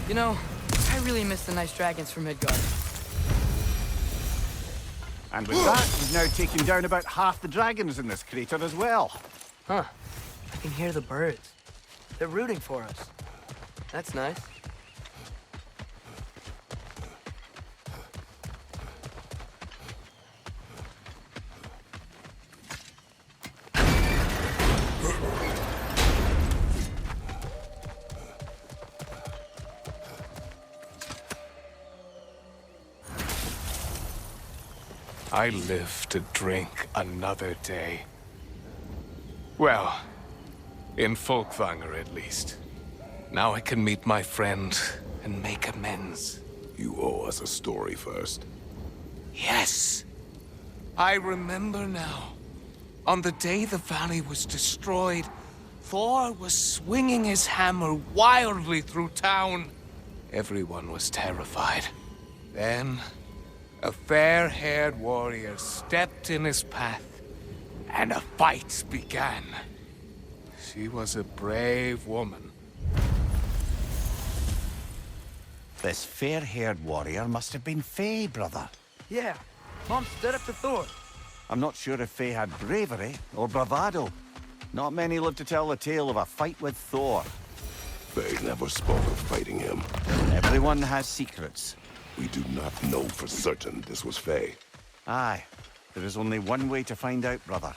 Speaker 1: You know, I really miss the nice dragons from Midgard.
Speaker 3: And with that, we've now taken down about half the dragons in this crater as well.
Speaker 1: Huh. I can hear the birds. They're rooting for us. That's nice.
Speaker 4: I live to drink another day. Well, in Folkvanger at least. Now I can meet my friend and make amends.
Speaker 2: You owe us a story first.
Speaker 4: Yes! I remember now. On the day the valley was destroyed, Thor was swinging his hammer wildly through town. Everyone was terrified. Then, a fair-haired warrior stepped in his path, and a fight began. She was a brave woman.
Speaker 3: This fair-haired warrior must have been Faye, brother.
Speaker 1: Yeah, Mom stood up to Thor.
Speaker 3: I'm not sure if Faye had bravery or bravado. Not many live to tell the tale of a fight with Thor.
Speaker 2: They never spoke of fighting him.
Speaker 3: Everyone has secrets.
Speaker 2: We do not know for certain this was Faye.
Speaker 3: Aye, there is only one way to find out, brother.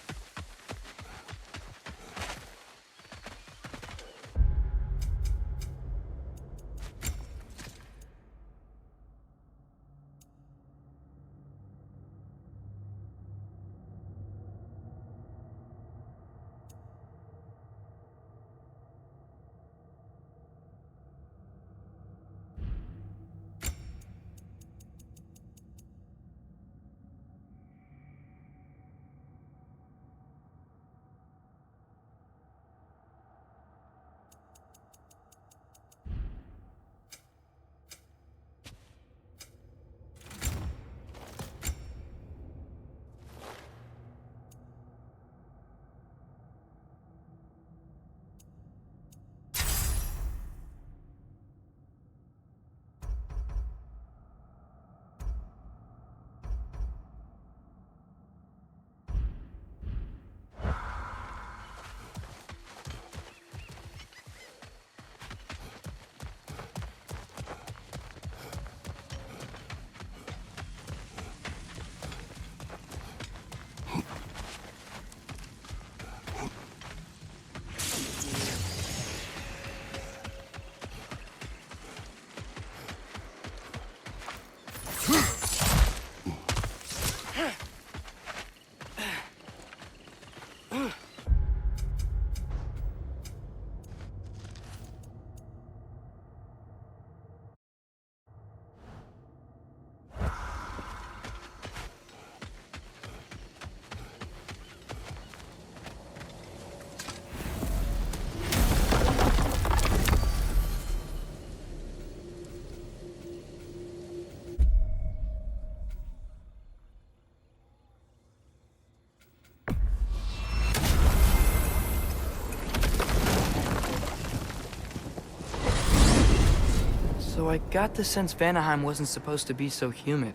Speaker 1: So I got the sense Vanaheim wasn't supposed to be so humid.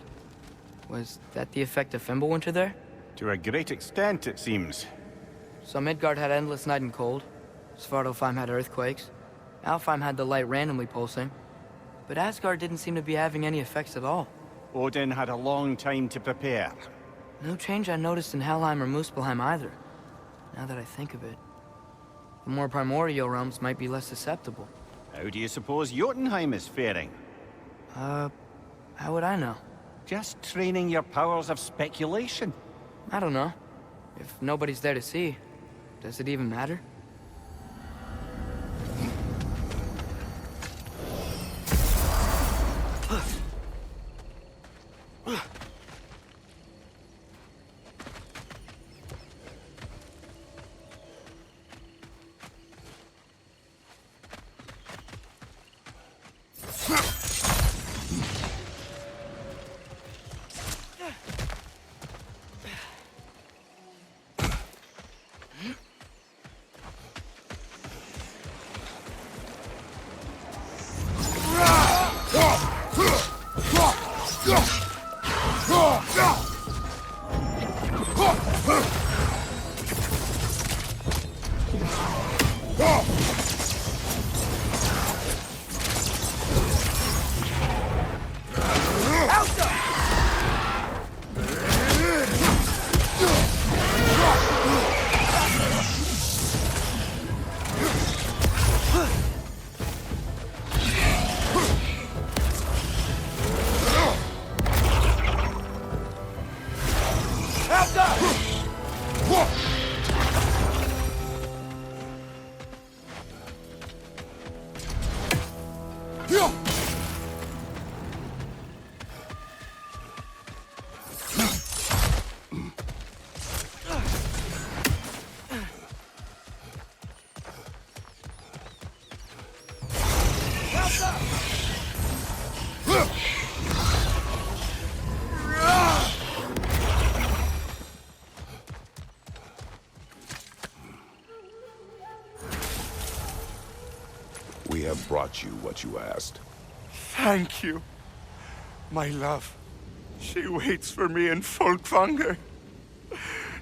Speaker 1: Was that the effect of Fimbulwinter there?
Speaker 3: To a great extent, it seems.
Speaker 1: So Midgard had endless night and cold. Svartalfheim had earthquakes. Alfheim had the light randomly pulsing. But Asgard didn't seem to be having any effects at all.
Speaker 3: Odin had a long time to prepare.
Speaker 1: No change I noticed in Helheim or Muspelheim either, now that I think of it. The more primordial realms might be less susceptible.
Speaker 3: How do you suppose Jotunheim is faring?
Speaker 1: How would I know?
Speaker 3: Just training your powers of speculation.
Speaker 1: I don't know. If nobody's there to see, does it even matter?
Speaker 2: We have brought you what you asked.
Speaker 7: Thank you, my love. She waits for me in Folkvanger.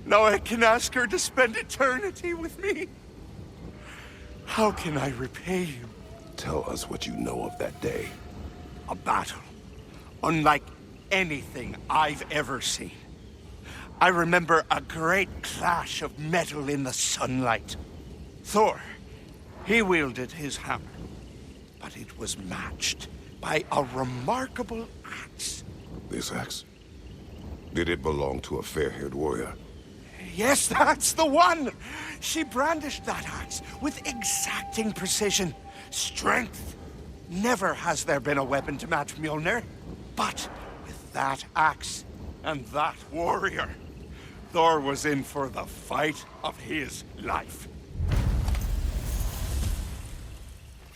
Speaker 7: Now I can ask her to spend eternity with me. How can I repay you?
Speaker 2: Tell us what you know of that day.
Speaker 7: A battle, unlike anything I've ever seen. I remember a great clash of metal in the sunlight. Thor, he wielded his hammer, but it was matched by a remarkable axe.
Speaker 2: This axe? Did it belong to a fair-haired warrior?
Speaker 7: Yes, that's the one! She brandished that axe with exacting precision. Strength. Never has there been a weapon to match Mjolnir. But with that axe and that warrior, Thor was in for the fight of his life.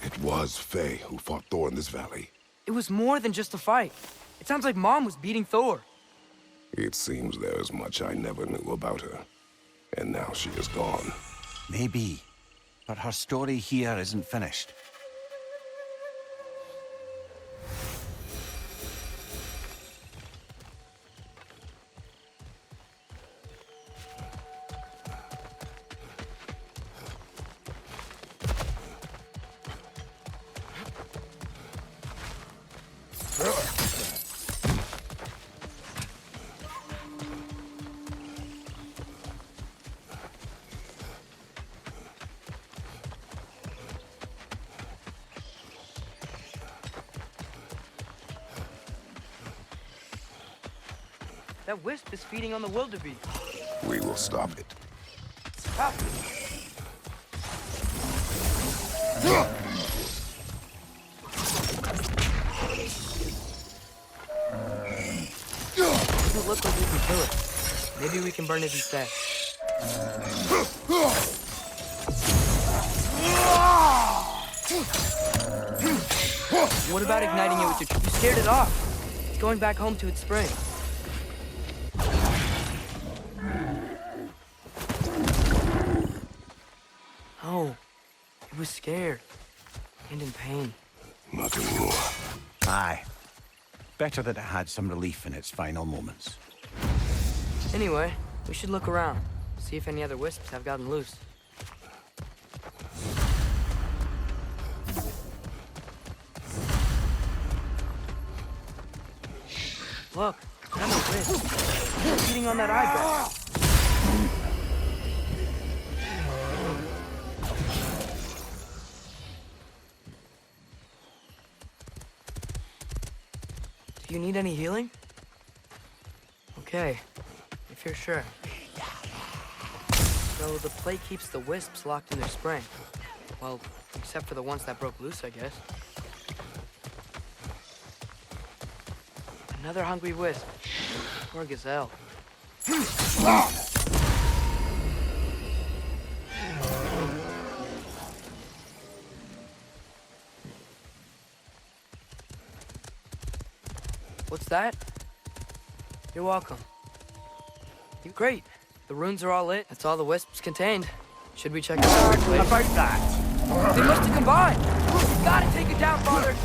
Speaker 2: It was Faye who fought Thor in this valley.
Speaker 1: It was more than just a fight. It sounds like Mom was beating Thor.
Speaker 2: It seems there is much I never knew about her. And now she is gone.
Speaker 3: Maybe. But her story here isn't finished.
Speaker 1: That wisp is feeding on the wildebeest.
Speaker 2: We will stop it.
Speaker 1: Stop. Doesn't look like we can kill it. Maybe we can burn it instead. What about igniting it with your... You scared it off. It's going back home to its spring. Oh, it was scared. And in pain.
Speaker 2: Nothing more.
Speaker 3: Aye. Better that it had some relief in its final moments.
Speaker 1: Anyway, we should look around. See if any other wisps have gotten loose. Look, another wisp. It's feeding on that eyebrow. Do you need any healing? Okay, if you're sure. So the plate keeps the wisps locked in their spring. Well, except for the ones that broke loose, I guess. Another hungry wisp. Poor gazelle. What's that? You're welcome. Great. The runes are all lit. That's all the wisps contained. Should we check out the weird place?
Speaker 3: About that.
Speaker 1: They must have combined. We gotta take it down, Father.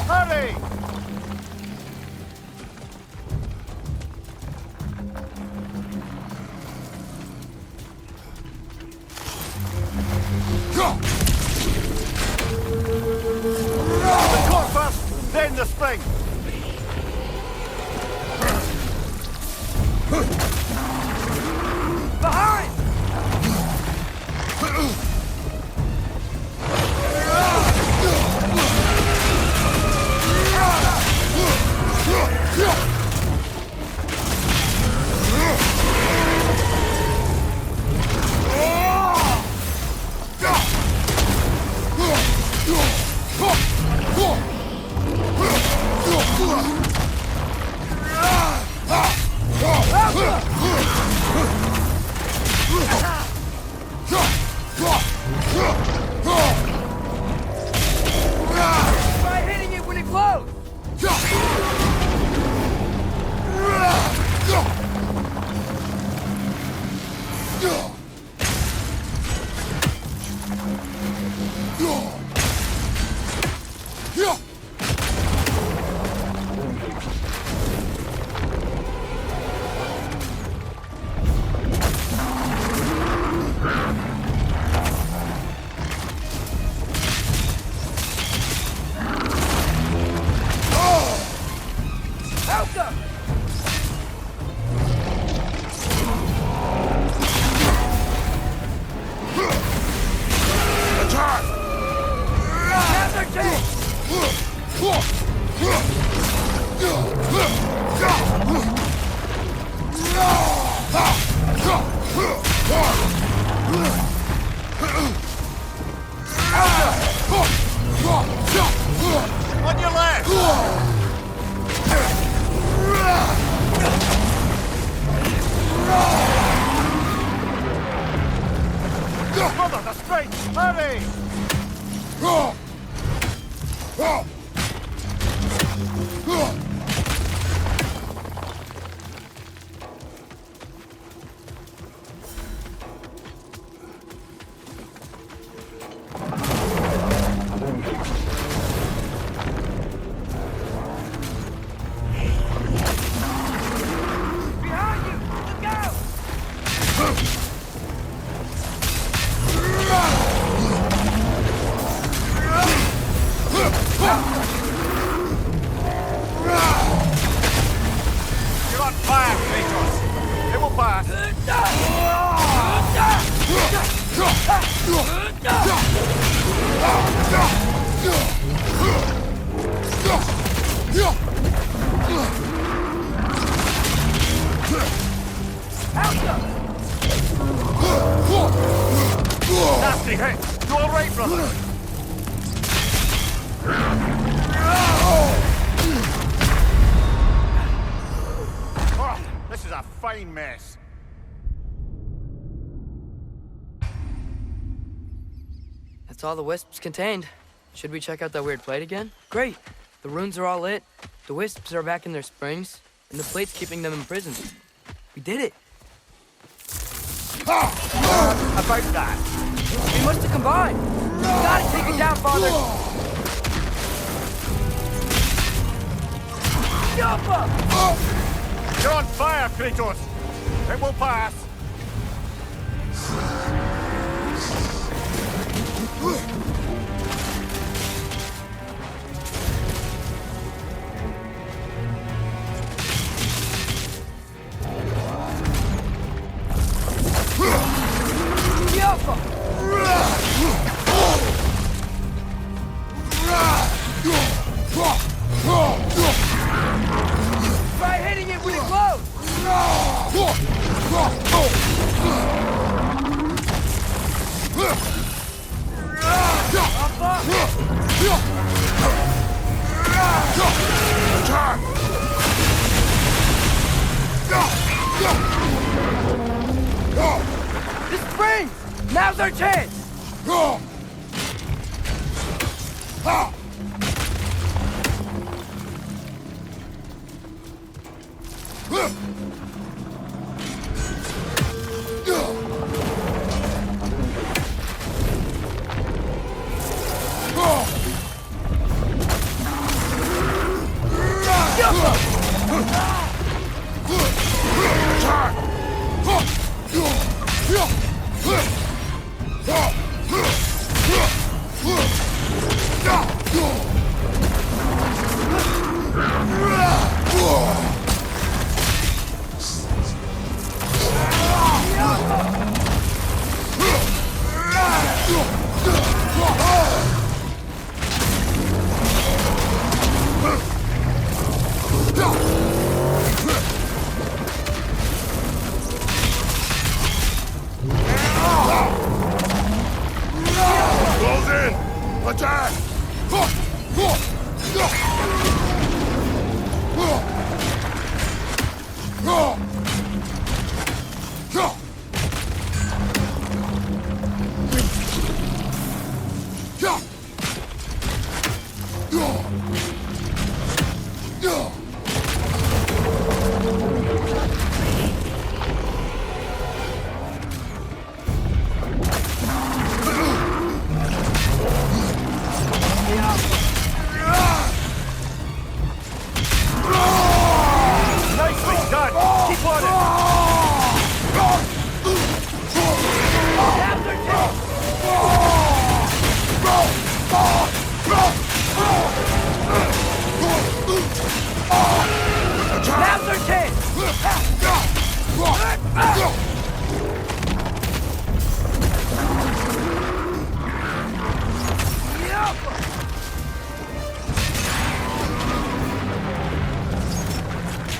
Speaker 3: Hurry! The core first, then the spring.
Speaker 1: Behind! Try hitting it when it glows!
Speaker 3: On your left! Brother, the straight! Hurry!
Speaker 1: Behind you! Look out!
Speaker 3: You're on fire, Kratos! It will pass! Nasty hit! You alright, brother? Oh, this is a fine mess.
Speaker 1: That's all the wisps contained. Should we check out that weird plate again? Great. The runes are all lit. The wisps are back in their springs, and the plate's keeping them imprisoned. We did it.
Speaker 3: About that.
Speaker 1: They must have combined. We gotta take it down, Father. Jump up!
Speaker 3: You're on fire, Kratos! It will pass!
Speaker 1: This springs! Now's our chance!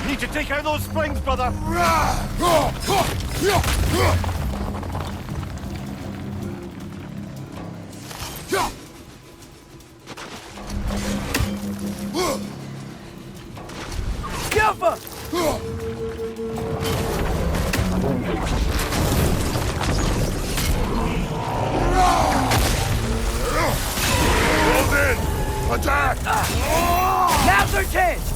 Speaker 3: Need to take out those springs, brother!
Speaker 1: Skilfa!
Speaker 2: Close in! Attack!
Speaker 1: Now's our chance!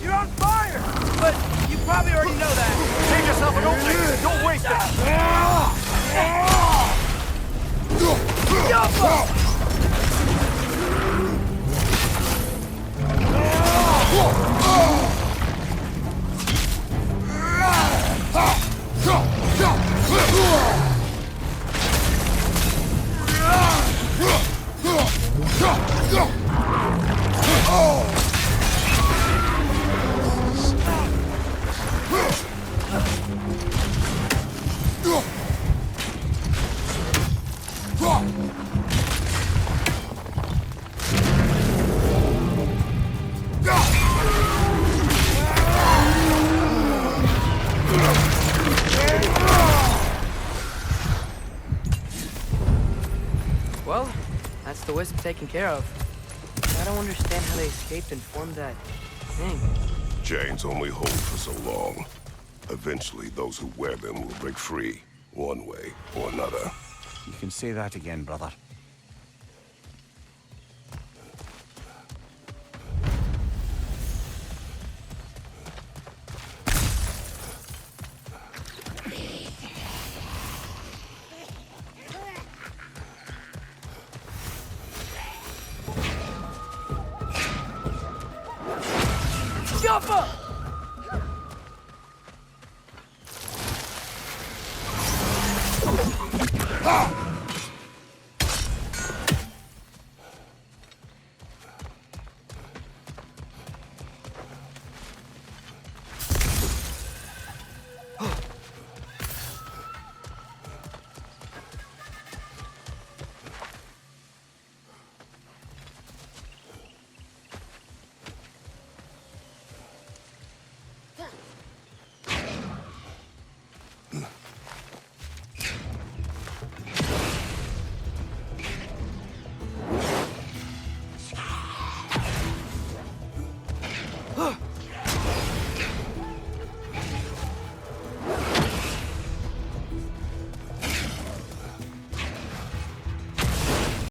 Speaker 1: You're on fire! But you probably already know that.
Speaker 3: Save yourself an opening! Don't waste it!
Speaker 1: Well, that's the wisp taken care of. I don't understand how they escaped and formed that thing.
Speaker 2: Chains only hold for so long. Eventually, those who wear them will break free, one way or another.
Speaker 3: You can say that again, brother.
Speaker 1: Skilfa!